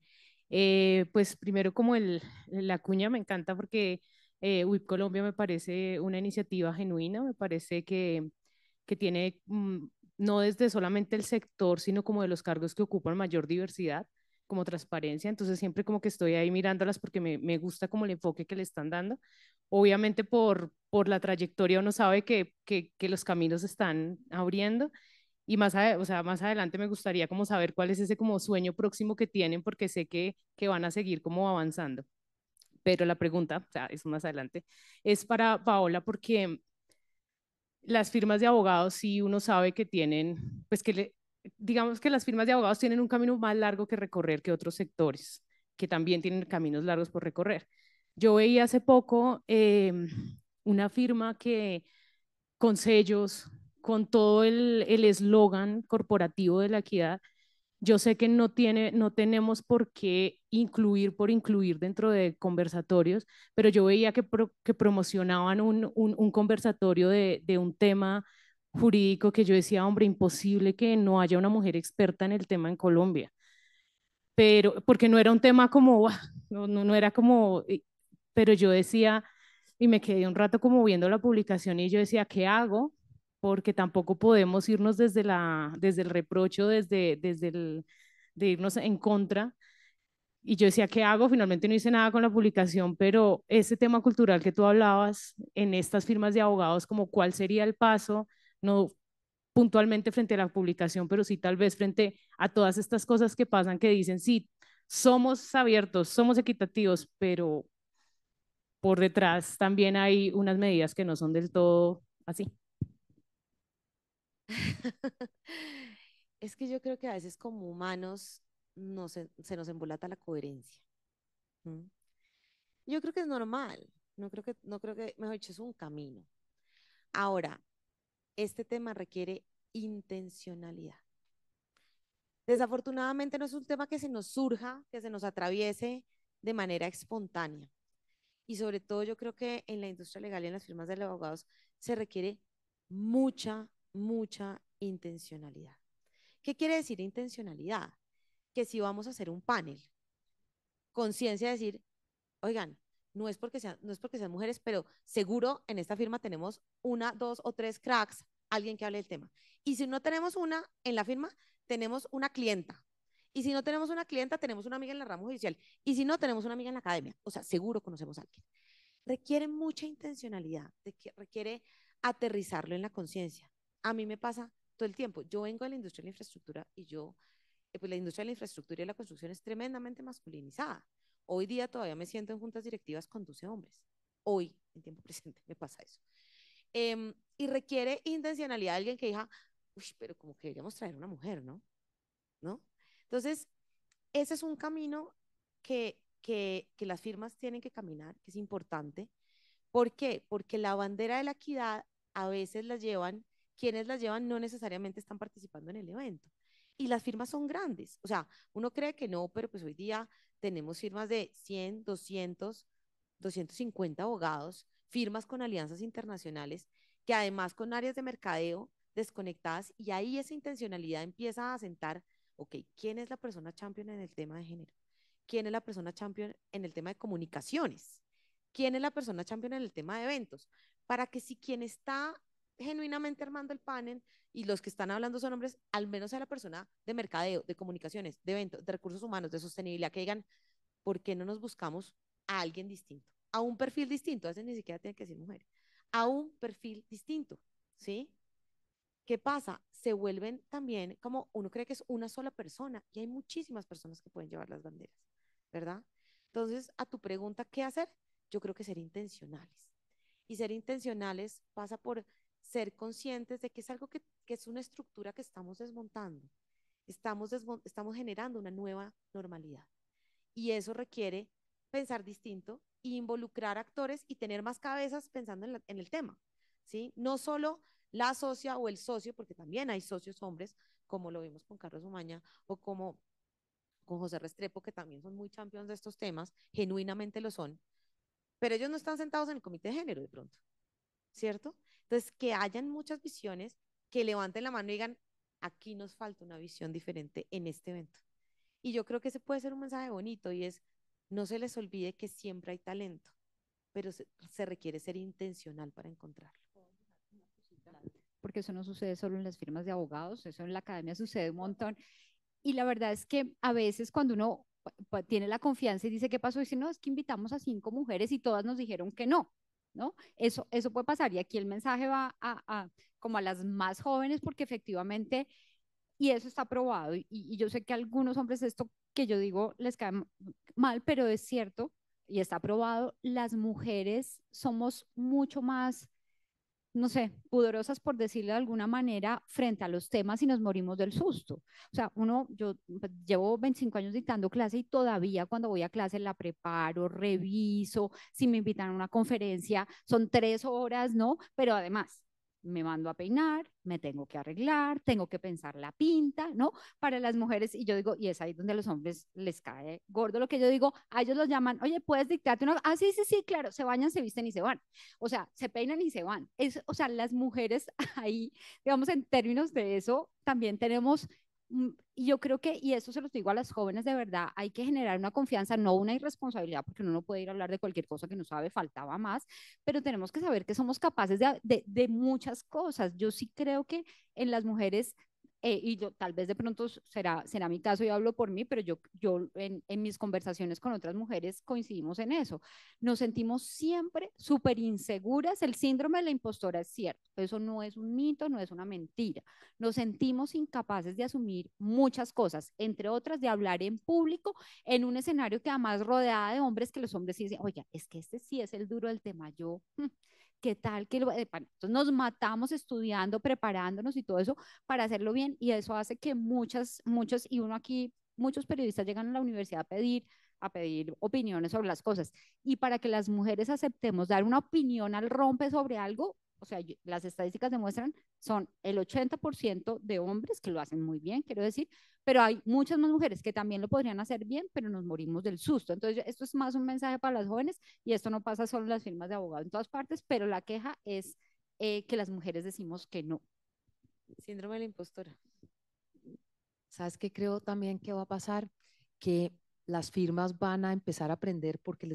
Pues primero como la cuña me encanta porque WIP Colombia me parece una iniciativa genuina, me parece que tiene no desde solamente el sector, sino como de los cargos que ocupan mayor diversidad, como transparencia. Entonces siempre como que estoy ahí mirándolas porque me gusta como el enfoque que le están dando. Obviamente por la trayectoria uno sabe que los caminos se están abriendo y o sea, más adelante me gustaría como saber cuál es ese como sueño próximo que tienen, porque sé que van a seguir como avanzando. Pero la pregunta, o sea, es más adelante, es para Paola, porque las firmas de abogados sí uno sabe que tienen, pues digamos que las firmas de abogados tienen un camino más largo que recorrer que otros sectores, que también tienen caminos largos por recorrer. Yo veía hace poco una firma que con sellos, con todo el eslogan corporativo de la equidad. Yo sé que no tenemos por qué incluir por incluir dentro de conversatorios, pero yo veía que promocionaban un conversatorio de un tema jurídico que yo decía, hombre, imposible que no haya una mujer experta en el tema en Colombia, pero porque no era un tema como, no era como, pero yo decía, y me quedé un rato como viendo la publicación y yo decía, ¿qué hago? Porque tampoco podemos irnos desde el reprocho, de irnos en contra. Y yo decía, ¿qué hago? Finalmente no hice nada con la publicación, pero ese tema cultural que tú hablabas en estas firmas de abogados, como cuál sería el paso, no puntualmente frente a la publicación, pero sí tal vez frente a todas estas cosas que pasan que dicen, sí, somos abiertos, somos equitativos, pero por detrás también hay unas medidas que no son del todo así. Es que yo creo que a veces como humanos se nos embolata la coherencia. ¿Mm? Yo creo que es normal, no creo que, mejor dicho, es un camino. Ahora, este tema requiere intencionalidad. Desafortunadamente no es un tema que se nos surja, que se nos atraviese de manera espontánea. Y sobre todo yo creo que en la industria legal y en las firmas de abogados se requiere mucha intencionalidad. ¿Qué quiere decir intencionalidad? Que si vamos a hacer un panel, conciencia de decir, oigan, no es porque sean mujeres, pero seguro en esta firma tenemos una, dos o tres cracks, alguien que hable del tema. Y si no tenemos una en la firma, tenemos una clienta. Y si no tenemos una clienta, tenemos una amiga en la rama judicial. Y si no, tenemos una amiga en la academia. O sea, seguro conocemos a alguien. Requiere mucha intencionalidad, requiere aterrizarlo en la conciencia. A mí me pasa todo el tiempo. Yo vengo de la industria de la infraestructura y pues la industria de la infraestructura y la construcción es tremendamente masculinizada. Hoy día todavía me siento en juntas directivas con 12 hombres. Hoy, en tiempo presente, me pasa eso. Y requiere intencionalidad de alguien que diga, uy, pero como que deberíamos traer una mujer, ¿no? ¿No? Entonces, ese es un camino que las firmas tienen que caminar, que es importante. ¿Por qué? Porque la bandera de la equidad a veces la llevan, quienes las llevan no necesariamente están participando en el evento. Y las firmas son grandes. O sea, uno cree que no, pero pues hoy día tenemos firmas de 100, 200, 250 abogados, firmas con alianzas internacionales, que además con áreas de mercadeo desconectadas, y ahí esa intencionalidad empieza a sentar, ok, ¿quién es la persona champion en el tema de género? ¿Quién es la persona champion en el tema de comunicaciones? ¿Quién es la persona champion en el tema de eventos? Para que si quien está genuinamente armando el panel y los que están hablando son hombres, al menos sea la persona de mercadeo, de comunicaciones, de eventos, de recursos humanos, de sostenibilidad, que digan, ¿por qué no nos buscamos a alguien distinto? A un perfil distinto, a veces ni siquiera tiene que ser mujer, a un perfil distinto, ¿sí? ¿Qué pasa? Se vuelven también como uno cree que es una sola persona y hay muchísimas personas que pueden llevar las banderas, ¿verdad? Entonces, a tu pregunta, ¿qué hacer? Yo creo que ser intencionales. Y ser intencionales pasa por ser conscientes de que es algo que es una estructura que estamos desmontando. Estamos generando una nueva normalidad. Y eso requiere pensar distinto e involucrar actores y tener más cabezas pensando en el tema, ¿sí? No solo la socia o el socio, porque también hay socios hombres, como lo vimos con Carlos Umaña o como con José Restrepo, que también son muy champions de estos temas, genuinamente lo son, pero ellos no están sentados en el comité de género de pronto, ¿cierto? Entonces, que hayan muchas visiones, que levanten la mano y digan, aquí nos falta una visión diferente en este evento. Y yo creo que ese puede ser un mensaje bonito y es, no se les olvide que siempre hay talento, pero se requiere ser intencional para encontrarlo. Porque eso no sucede solo en las firmas de abogados, eso en la academia sucede un montón. Y la verdad es que a veces cuando uno tiene la confianza y dice, ¿qué pasó? Dice, no, es que invitamos a 5 mujeres y todas nos dijeron que no, ¿no? Eso puede pasar y aquí el mensaje va como a las más jóvenes porque efectivamente, y eso está probado, y yo sé que a algunos hombres esto que yo digo les cae mal, pero es cierto y está probado, las mujeres somos mucho más, no sé, pudorosas por decirlo de alguna manera, frente a los temas y nos morimos del susto. O sea, yo llevo 25 años dictando clase y todavía cuando voy a clase la preparo, reviso, si me invitan a una conferencia, son 3 horas, ¿no? Pero además, me mando a peinar, me tengo que arreglar, tengo que pensar la pinta, ¿no? Para las mujeres, y yo digo, y es ahí donde a los hombres les cae gordo lo que yo digo, a ellos los llaman, oye, ¿puedes dictarte una? Ah, sí, sí, sí, claro, se bañan, se visten y se van. O sea, se peinan y se van. O sea, las mujeres ahí, digamos, en términos de eso, también tenemos, y yo creo que, y eso se los digo a las jóvenes de verdad, hay que generar una confianza, no una irresponsabilidad, porque uno no puede ir a hablar de cualquier cosa que no sabe, faltaba más, pero tenemos que saber que somos capaces de muchas cosas. Yo sí creo que en las mujeres y yo tal vez de pronto será mi caso y hablo por mí, pero yo en mis conversaciones con otras mujeres coincidimos en eso. Nos sentimos siempre súper inseguras. El síndrome de la impostora es cierto. Eso no es un mito, no es una mentira. Nos sentimos incapaces de asumir muchas cosas, entre otras de hablar en público en un escenario que además rodeada de hombres que los hombres sí dicen, oye, es que este sí es el duro del tema. ¿Qué tal? Entonces nos matamos estudiando, preparándonos y todo eso para hacerlo bien y eso hace que muchos, y uno aquí, muchos periodistas llegan a la universidad a pedir opiniones sobre las cosas y para que las mujeres aceptemos dar una opinión al rompe sobre algo, o sea, las estadísticas demuestran, son el 80% de hombres que lo hacen muy bien, quiero decir, pero hay muchas más mujeres que también lo podrían hacer bien, pero nos morimos del susto. Entonces, esto es más un mensaje para las jóvenes y esto no pasa solo en las firmas de abogados en todas partes, pero la queja es que las mujeres decimos que no. Síndrome de la impostora. ¿Sabes qué creo también que va a pasar? Que las firmas van a empezar a aprender porque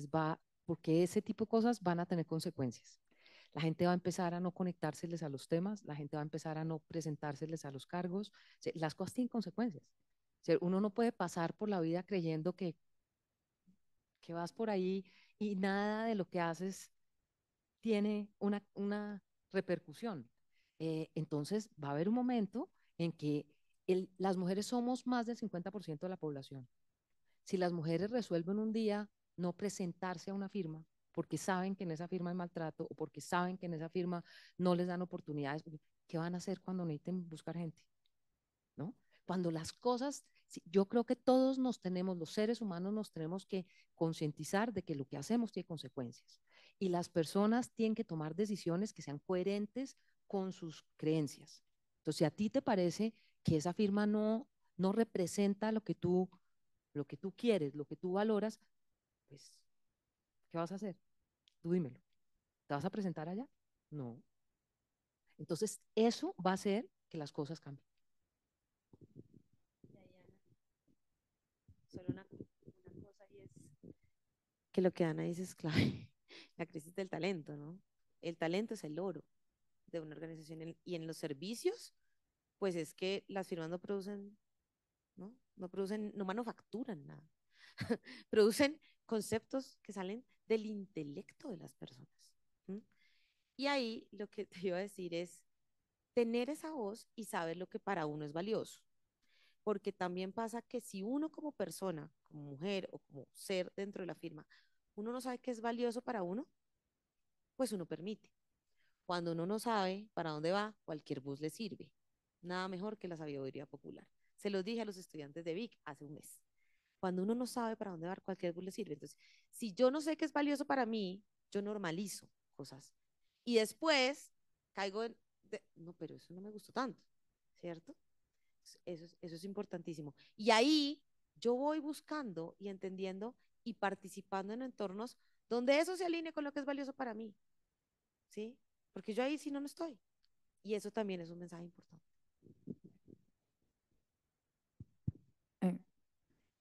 ese tipo de cosas van a tener consecuencias. La gente va a empezar a no conectárseles a los temas, la gente va a empezar a no presentárseles a los cargos. O sea, las cosas tienen consecuencias. O sea, uno no puede pasar por la vida creyendo que vas por ahí y nada de lo que haces tiene una repercusión. Entonces, va a haber un momento en que las mujeres somos más del 50% de la población. Si las mujeres resuelven un día no presentarse a una firma porque saben que en esa firma hay maltrato o porque saben que en esa firma no les dan oportunidades, ¿qué van a hacer cuando necesiten buscar gente? ¿No? Cuando las cosas, yo creo que todos los seres humanos nos tenemos que concientizar de que lo que hacemos tiene consecuencias y las personas tienen que tomar decisiones que sean coherentes con sus creencias. Entonces, si a ti te parece que esa firma no representa lo que tú quieres, lo que tú valoras, pues, ¿qué vas a hacer? Tú dímelo. ¿Te vas a presentar allá? No. Entonces, eso va a hacer que las cosas cambien. Solo una cosa y es que lo que Ana dice es clave, la crisis del talento, ¿no? El talento es el oro de una organización y en los servicios, pues es que las firmas no producen, ¿no? No producen, no manufacturan nada. Producen conceptos que salen del intelecto de las personas. ¿M? Y ahí lo que te iba a decir es tener esa voz y saber lo que para uno es valioso. Porque también pasa que si uno como persona, como mujer o como ser dentro de la firma, uno no sabe qué es valioso para uno, pues uno permite. Cuando uno no sabe para dónde va, cualquier bus le sirve. Nada mejor que la sabiduría popular. Se los dije a los estudiantes de Vic hace un mes. Cuando uno no sabe para dónde va, cualquier bus le sirve. Entonces, si yo no sé qué es valioso para mí, yo normalizo cosas. Y después caigo no, pero eso no me gustó tanto, ¿cierto? Eso es importantísimo. Y ahí yo voy buscando y entendiendo y participando en entornos donde eso se alinee con lo que es valioso para mí, ¿sí? Porque yo ahí sí no estoy. Y eso también es un mensaje importante. Eh,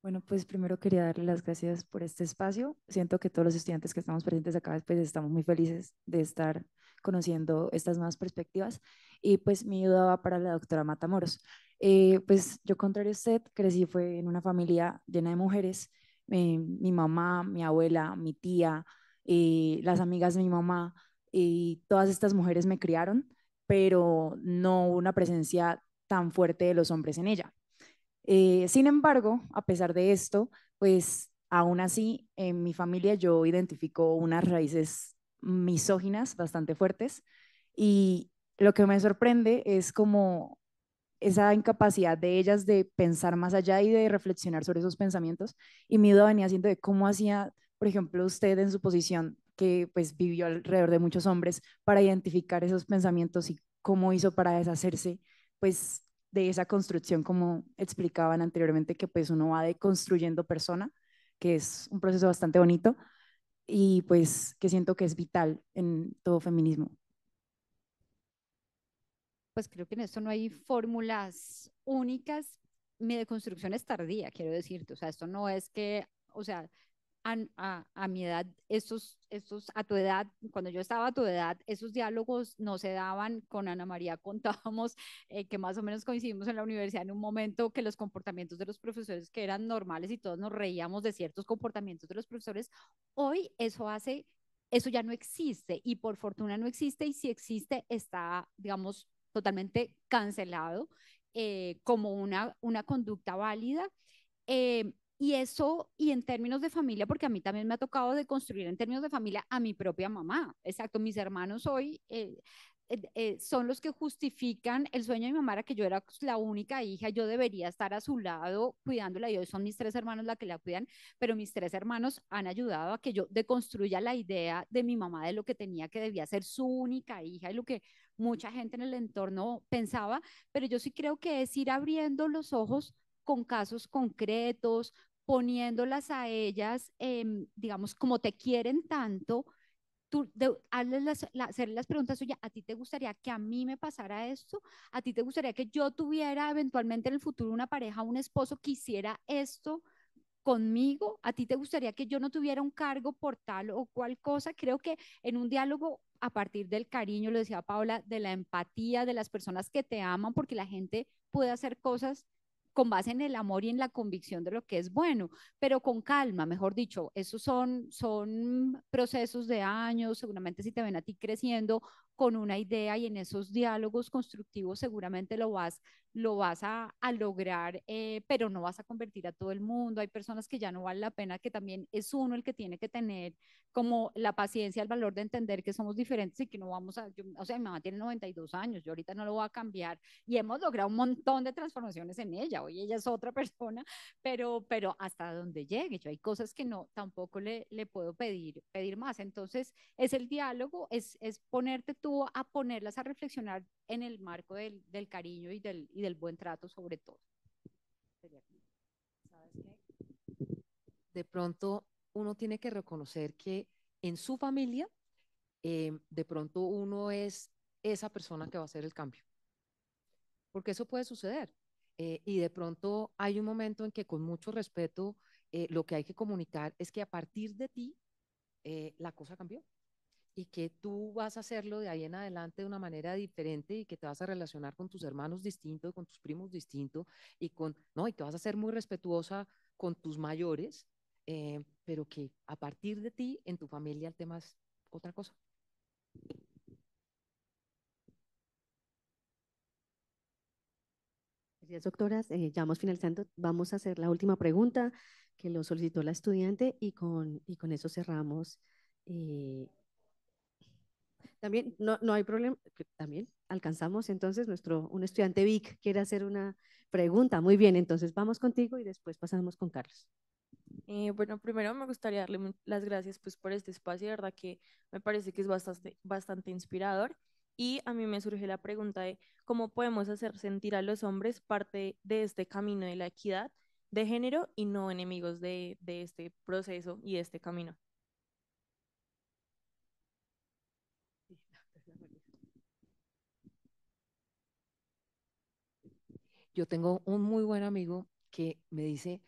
Bueno, pues primero quería darle las gracias por este espacio. Siento que todos los estudiantes que estamos presentes acá, pues estamos muy felices de estar conociendo estas nuevas perspectivas. Y pues mi duda va para la doctora Matamoros. Pues yo, contrario a usted, crecí fue en una familia llena de mujeres. Mi mamá, mi abuela, mi tía, las amigas de mi mamá, y todas estas mujeres me criaron, pero no hubo una presencia tan fuerte de los hombres en ella. Sin embargo, a pesar de esto, pues aún así en mi familia yo identifico unas raíces misóginas bastante fuertes, y lo que me sorprende es como esa incapacidad de ellas de pensar más allá y de reflexionar sobre esos pensamientos. Y mi duda venía siendo de cómo hacía, por ejemplo, usted en su posición, que pues vivió alrededor de muchos hombres, para identificar esos pensamientos, y cómo hizo para deshacerse pues de esa construcción, como explicaban anteriormente, que pues uno va deconstruyendo persona, que es un proceso bastante bonito y pues que siento que es vital en todo feminismo. Pues creo que en esto no hay fórmulas únicas. Mi deconstrucción es tardía, quiero decirte. O sea, esto no es que, o sea, a mi edad, a tu edad, cuando yo estaba a tu edad, esos diálogos no se daban. Con Ana María contábamos que más o menos coincidimos en la universidad en un momento, que los comportamientos de los profesores que eran normales y todos nos reíamos de ciertos comportamientos de los profesores. Hoy eso ya no existe, y por fortuna no existe, y si existe está, digamos, totalmente cancelado como una conducta válida. Y eso, y en términos de familia, porque a mí también me ha tocado de construir en términos de familia a mi propia mamá. Exacto, mis hermanos hoy son los que justifican el sueño de mi mamá, era que yo era la única hija, yo debería estar a su lado cuidándola, y hoy son mis tres hermanos la que la cuidan, pero mis tres hermanos han ayudado a que yo deconstruya la idea de mi mamá, de lo que tenía, que debía ser su única hija, y lo que mucha gente en el entorno pensaba. Pero yo sí creo que es ir abriendo los ojos con casos concretos, poniéndolas a ellas, digamos, como te quieren tanto. Tú hacerle las preguntas: oye, ¿a ti te gustaría que a mí me pasara esto? ¿A ti te gustaría que yo tuviera eventualmente en el futuro una pareja, un esposo que hiciera esto conmigo? ¿A ti te gustaría que yo no tuviera un cargo por tal o cual cosa? Creo que en un diálogo, a partir del cariño, lo decía Paula, de la empatía, de las personas que te aman, porque la gente puede hacer cosas con base en el amor y en la convicción de lo que es bueno, pero con calma, mejor dicho. Esos son procesos de años. Seguramente si te ven a ti creciendo con una idea, y en esos diálogos constructivos seguramente lo vas a lograr, pero no vas a convertir a todo el mundo. Hay personas que ya no vale la pena, que también es uno el que tiene que tener como la paciencia, el valor de entender que somos diferentes y que no vamos o sea, mi mamá tiene 92 años, yo ahorita no lo voy a cambiar, y hemos logrado un montón de transformaciones en ella. Hoy ella es otra persona, pero hasta donde llegue. Yo hay cosas que no, tampoco le puedo pedir más. Entonces, es el diálogo, es ponerte tú a ponerlas a reflexionar en el marco del cariño y del buen trato, sobre todo. ¿Sabes qué? De pronto uno tiene que reconocer que en su familia, de pronto uno es esa persona que va a hacer el cambio, porque eso puede suceder. Y de pronto hay un momento en que, con mucho respeto, lo que hay que comunicar es que a partir de ti la cosa cambió, y que tú vas a hacerlo de ahí en adelante de una manera diferente, y que te vas a relacionar con tus hermanos distintos, con tus primos distintos, no, y que vas a ser muy respetuosa con tus mayores, pero que a partir de ti, en tu familia, el tema es otra cosa. Gracias, doctoras. Ya vamos finalizando. Vamos a hacer la última pregunta que lo solicitó la estudiante, y con eso cerramos. eh, También no hay problema, también alcanzamos. Entonces, un estudiante Vic quiere hacer una pregunta. Muy bien, entonces vamos contigo y después pasamos con Carlos. Bueno, primero me gustaría darle las gracias pues por este espacio, de verdad que me parece que es bastante inspirador. Y a mí me surge la pregunta de cómo podemos hacer sentir a los hombres parte de este camino de la equidad de género y no enemigos de este proceso y de este camino. Yo tengo un muy buen amigo que me dice,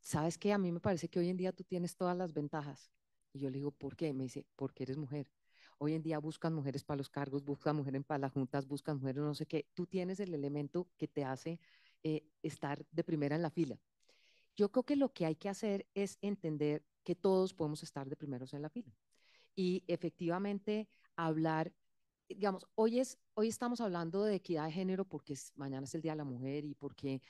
¿sabes qué? A mí me parece que hoy en día tú tienes todas las ventajas. Y yo le digo, ¿por qué? Me dice, porque eres mujer. Hoy en día buscan mujeres para los cargos, buscan mujeres para las juntas, buscan mujeres no sé qué. Tú tienes el elemento que te hace estar de primera en la fila. Yo creo que lo que hay que hacer es entender que todos podemos estar de primeros en la fila y efectivamente hablar, digamos, hoy estamos hablando de equidad de género porque mañana es el Día de la Mujer y porque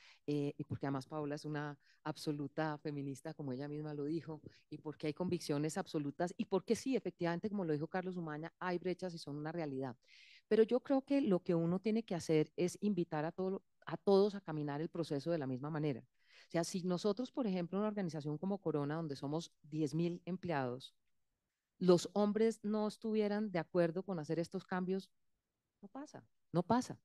además Paola es una absoluta feminista, como ella misma lo dijo, y porque hay convicciones absolutas y porque sí, efectivamente, como lo dijo Carlos Umaña, hay brechas y son una realidad. Pero yo creo que lo que uno tiene que hacer es invitar a todos a caminar el proceso de la misma manera. O sea, si nosotros, por ejemplo, una organización como Corona, donde somos 10.000 empleados, los hombres no estuvieran de acuerdo con hacer estos cambios, no pasa, no pasa.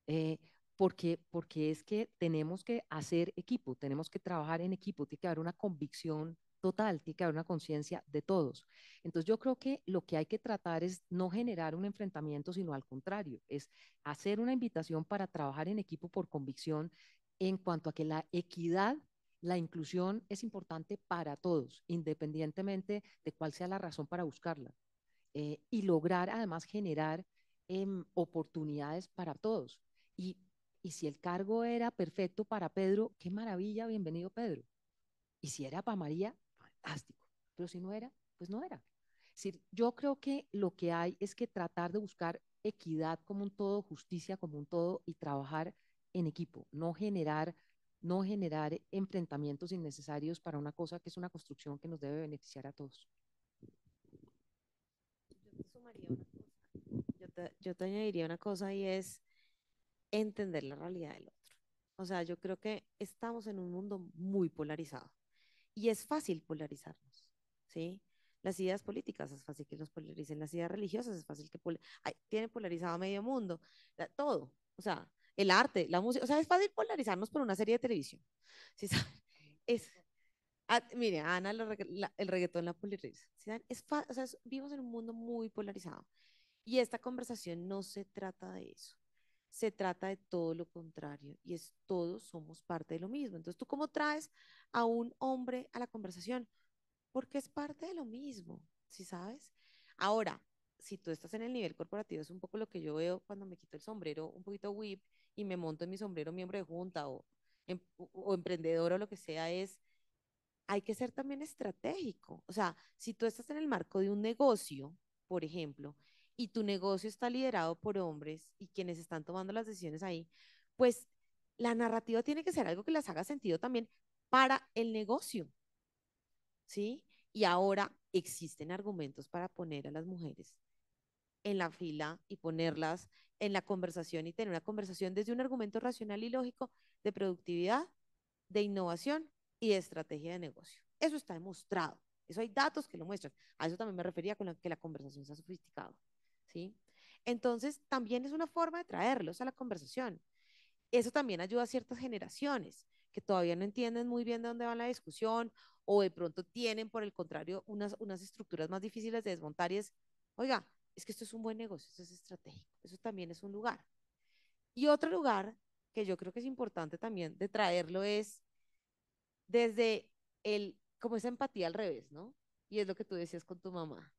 Eh, porque es que tenemos que hacer equipo, tenemos que trabajar en equipo, tiene que haber una convicción total, tiene que haber una conciencia de todos. Entonces yo creo que lo que hay que tratar es no generar un enfrentamiento, sino al contrario, es hacer una invitación para trabajar en equipo por convicción en cuanto a que la equidad, la inclusión es importante para todos, independientemente de cuál sea la razón para buscarla. Y lograr además generar oportunidades para todos. Y, y si el cargo era perfecto para Pedro, qué maravilla, bienvenido Pedro. Y si era para María, fantástico. Pero si no era, pues no era. Es decir, yo creo que lo que hay es que tratar de buscar equidad como un todo, justicia como un todo y trabajar en equipo, no generar enfrentamientos innecesarios para una cosa que es una construcción que nos debe beneficiar a todos. Yo te sumaría una cosa, yo te añadiría una cosa y es entender la realidad del otro. O sea, yo creo que estamos en un mundo muy polarizado y es fácil polarizarnos, ¿sí? Las ideas políticas es fácil que nos polaricen, las ideas religiosas es fácil que tiene polarizado a medio mundo, todo, o sea, el arte, la música, o sea, es fácil polarizarnos por una serie de televisión, ¿sí saben? Es, mire, Ana, el reggaetón la polariza, ¿sí saben? O sea, vivimos en un mundo muy polarizado y esta conversación no se trata de eso. Se trata de todo lo contrario y es todos somos parte de lo mismo. Entonces, ¿tú cómo traes a un hombre a la conversación? Porque es parte de lo mismo, ¿sí sabes? Ahora, si tú estás en el nivel corporativo, es un poco lo que yo veo cuando me quito el sombrero, un poquito whip, y me monto en mi sombrero miembro de junta o emprendedor o lo que sea, hay que ser también estratégico. O sea, si tú estás en el marco de un negocio, por ejemplo, y tu negocio está liderado por hombres y quienes están tomando las decisiones ahí, pues la narrativa tiene que ser algo que les haga sentido también para el negocio, ¿sí? Y ahora existen argumentos para poner a las mujeres en la fila y ponerlas en la conversación y tener una conversación desde un argumento racional y lógico de productividad, de innovación y de estrategia de negocio. Eso está demostrado. Eso hay datos que lo muestran. A eso también me refería con que la conversación sea sofisticada, ¿sí? Entonces, también es una forma de traerlos a la conversación. Eso también ayuda a ciertas generaciones que todavía no entienden muy bien de dónde va la discusión o de pronto tienen, por el contrario, unas estructuras más difíciles de desmontar y es, oiga, es que esto es un buen negocio, esto es estratégico, eso también es un lugar. Y otro lugar que yo creo que es importante también de traerlo es desde como esa empatía al revés, ¿no? Y es lo que tú decías con tu mamá.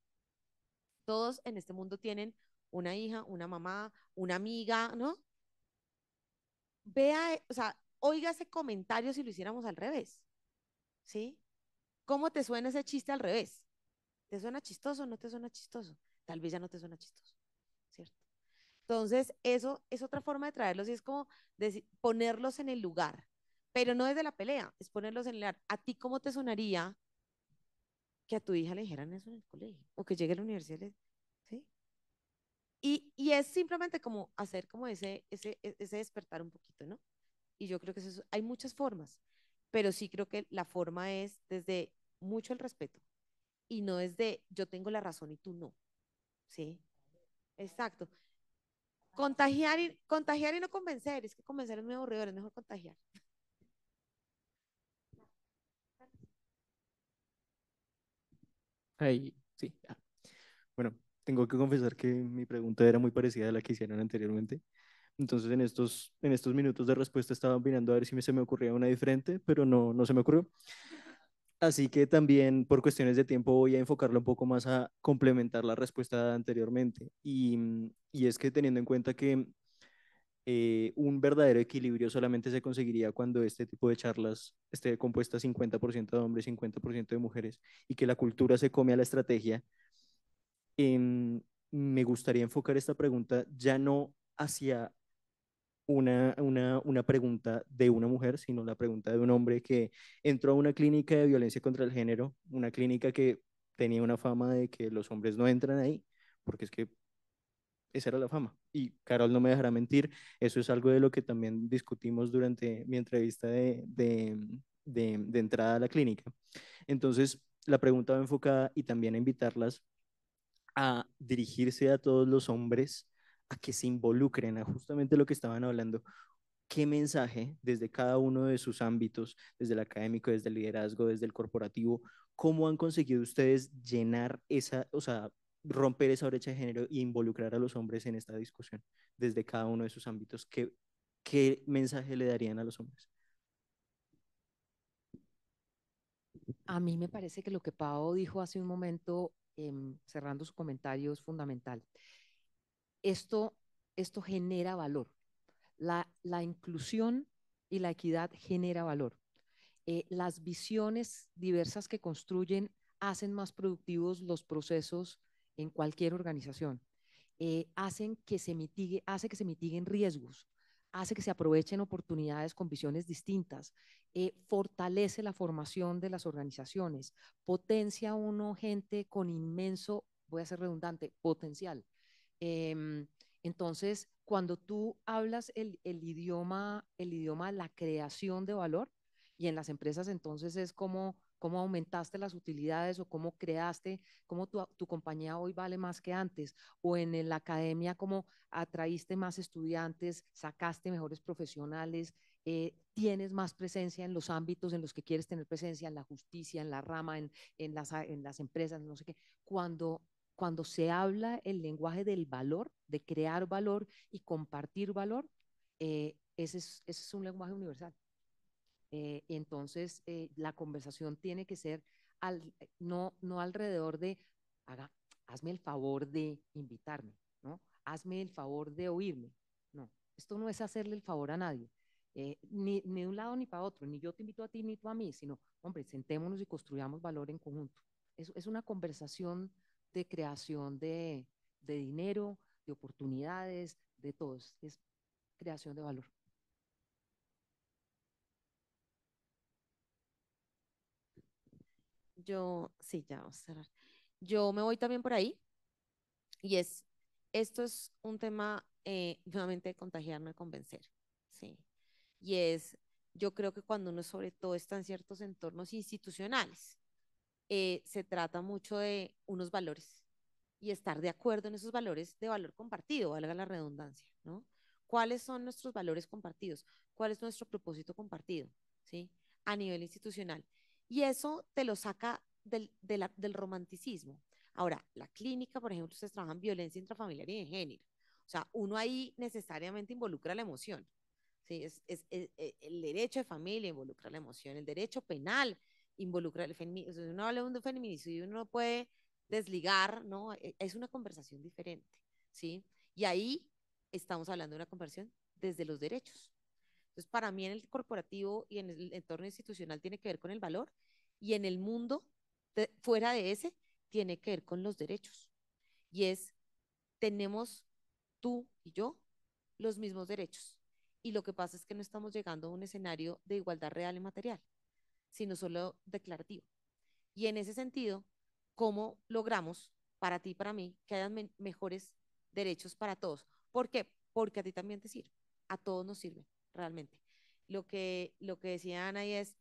Todos en este mundo tienen una hija, una mamá, una amiga, ¿no? Vea, o sea, oiga ese comentario si lo hiciéramos al revés, ¿sí? ¿Cómo te suena ese chiste al revés? ¿Te suena chistoso o no te suena chistoso? Tal vez ya no te suena chistoso, ¿cierto? Entonces, eso es otra forma de traerlos y es como ponerlos en el lugar, pero no desde la pelea, es ponerlos en el lugar. ¿A ti cómo te sonaría que a tu hija le dijeran eso en el colegio o que llegue a la universidad? ¿Sí? Y es simplemente como hacer como ese despertar un poquito, ¿no? Y yo creo que hay muchas formas, pero sí creo que la forma es desde mucho el respeto y no desde yo tengo la razón y tú no, ¿sí? Exacto. Contagiar y no convencer. Es que convencer es muy aburrido, es mejor contagiar. Ahí, sí. Bueno, tengo que confesar que mi pregunta era muy parecida a la que hicieron anteriormente. Entonces, en estos minutos de respuesta estaba mirando a ver si se me ocurría una diferente, pero no se me ocurrió. Así que también por cuestiones de tiempo voy a enfocarlo un poco más a complementar la respuesta dada anteriormente. Y es que teniendo en cuenta que un verdadero equilibrio solamente se conseguiría cuando este tipo de charlas esté compuesta 50% de hombres, 50% de mujeres, y que la cultura se come a la estrategia. Me gustaría enfocar esta pregunta ya no hacia una pregunta de una mujer, sino la pregunta de un hombre que entró a una clínica de violencia contra el género, una clínica que tenía una fama de que los hombres no entran ahí, porque es que esa era la fama. Y Carol no me dejará mentir, eso es algo de lo que también discutimos durante mi entrevista de entrada a la clínica. Entonces, la pregunta va enfocada y también a invitarlas a dirigirse a todos los hombres a que se involucren a justamente lo que estaban hablando. ¿Qué mensaje desde cada uno de sus ámbitos, desde el académico, desde el liderazgo, desde el corporativo, cómo han conseguido ustedes llenar esa, o sea, romper esa brecha de género e involucrar a los hombres en esta discusión desde cada uno de sus ámbitos? ¿Qué mensaje le darían a los hombres? A mí me parece que lo que Pau dijo hace un momento, cerrando su comentario, es fundamental. Esto, esto genera valor. La inclusión y la equidad genera valor. Las visiones diversas que construyen hacen más productivos los procesos en cualquier organización. Hace que se mitiguen riesgos, hace que se aprovechen oportunidades con visiones distintas, fortalece la formación de las organizaciones, potencia a uno gente con inmenso, voy a ser redundante, potencial. Em, entonces, cuando tú hablas el idioma de la creación de valor, y en las empresas entonces es cómo aumentaste las utilidades o cómo creaste, cómo tu compañía hoy vale más que antes, o en la academia cómo atraíste más estudiantes, sacaste mejores profesionales, tienes más presencia en los ámbitos en los que quieres tener presencia, en la justicia, en la rama, en las empresas, no sé qué. Cuando se habla el lenguaje del valor, de crear valor y compartir valor, ese es un lenguaje universal. Entonces, la conversación tiene que ser no alrededor de, hazme el favor de invitarme, ¿no? Hazme el favor de oírme. No, esto no es hacerle el favor a nadie, ni de un lado ni para otro, ni yo te invito a ti ni tú a mí, sino, hombre, sentémonos y construyamos valor en conjunto. Es una conversación de creación de dinero, de oportunidades, de todos. Es creación de valor. Sí, ya vamos a cerrar. Yo me voy también por ahí y esto es un tema nuevamente de contagiar, no de convencer, ¿sí? Y yo creo que cuando uno sobre todo está en ciertos entornos institucionales, se trata mucho de unos valores y estar de acuerdo en esos valores de valor compartido, valga la redundancia, ¿no? ¿Cuáles son nuestros valores compartidos? ¿Cuál es nuestro propósito compartido? ¿Sí? A nivel institucional. Y eso te lo saca del romanticismo. Ahora, la clínica, por ejemplo, ustedes trabajan violencia intrafamiliar y de género. O sea, uno ahí necesariamente involucra la emoción. ¿Sí? El derecho de familia involucra la emoción, el derecho penal involucra el feminismo. O sea, uno habla de un feminicidio y uno no puede desligar, ¿no? Es una conversación diferente, ¿sí? Y ahí estamos hablando de una conversación desde los derechos. Entonces, para mí en el corporativo y en el entorno institucional tiene que ver con el valor y en el mundo fuera de ese tiene que ver con los derechos. Y tenemos tú y yo los mismos derechos. Y lo que pasa es que no estamos llegando a un escenario de igualdad real y material, sino solo declarativo. Y en ese sentido, ¿cómo logramos para ti y para mí que hayan mejores derechos para todos? ¿Por qué? Porque a ti también te sirve, a todos nos sirve realmente. Lo que decía Ana y es,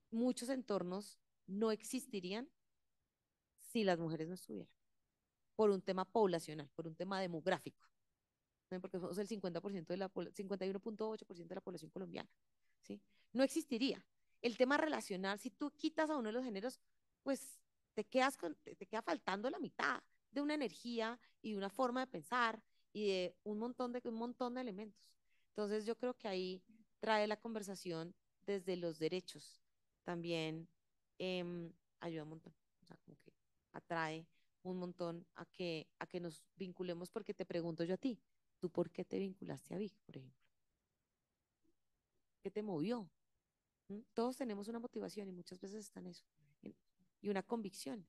muchos entornos no existirían si las mujeres no estuvieran, por un tema poblacional, por un tema demográfico. ¿sí? Porque somos el 50% de la 51.8% de la población colombiana, ¿sí? No existiría. El tema relacional, si tú quitas a uno de los géneros, pues te queda faltando la mitad de una energía y de una forma de pensar y de un montón de elementos. Entonces yo creo que ahí trae la conversación desde los derechos. También ayuda un montón. O sea, como que atrae un montón a que nos vinculemos, porque te pregunto yo a ti, ¿tú por qué te vinculaste a Vic, por ejemplo? ¿Qué te movió? ¿Mm? Todos tenemos una motivación y muchas veces está en eso. Y una convicción,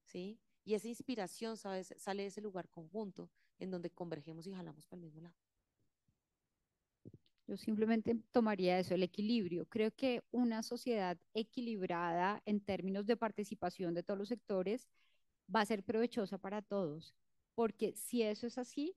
¿sí? Y esa inspiración, ¿sabes? Sale de ese lugar conjunto en donde convergemos y jalamos para el mismo lado. Yo simplemente tomaría eso, el equilibrio. Creo que una sociedad equilibrada en términos de participación de todos los sectores va a ser provechosa para todos, porque si eso es así,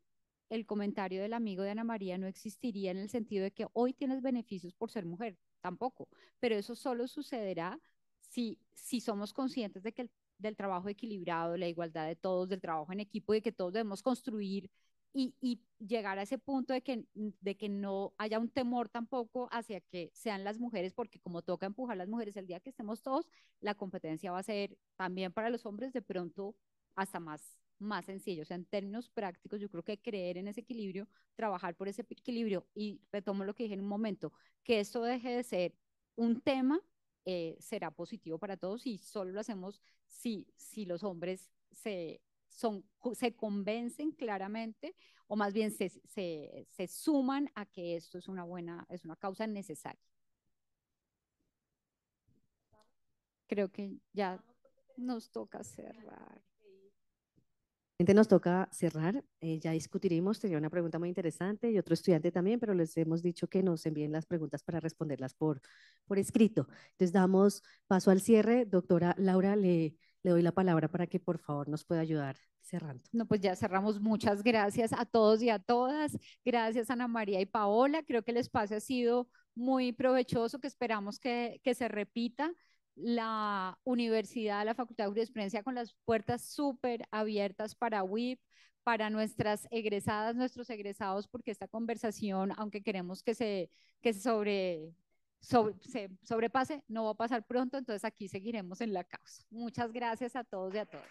el comentario del amigo de Ana María no existiría en el sentido de que hoy tienes beneficios por ser mujer, tampoco, pero eso solo sucederá si somos conscientes de que del trabajo equilibrado, la igualdad de todos, del trabajo en equipo, de que todos debemos construir y llegar a ese punto de que no haya un temor tampoco hacia que sean las mujeres, porque como toca empujar a las mujeres el día que estemos todos, la competencia va a ser también para los hombres de pronto hasta más sencillo. O sea, en términos prácticos, yo creo que creer en ese equilibrio, trabajar por ese equilibrio y retomo lo que dije en un momento, que esto deje de ser un tema, será positivo para todos y solo lo hacemos si los hombres se convencen claramente o más bien se suman a que esto es es una causa necesaria. Creo que ya nos toca cerrar. Nos toca cerrar, ya discutiremos, tenía una pregunta muy interesante y otro estudiante también, pero les hemos dicho que nos envíen las preguntas para responderlas por escrito. Entonces damos paso al cierre. Doctora Laura, le doy la palabra para que por favor nos pueda ayudar cerrando. No, pues ya cerramos. Muchas gracias a todos y a todas. Gracias Ana María y Paola. Creo que el espacio ha sido muy provechoso, que esperamos que se repita. La universidad, la Facultad de Jurisprudencia con las puertas súper abiertas para WIP, para nuestras egresadas, nuestros egresados, porque esta conversación, aunque queremos que se sobrepase, no va a pasar pronto, entonces aquí seguiremos en la causa. Muchas gracias a todos y a todas.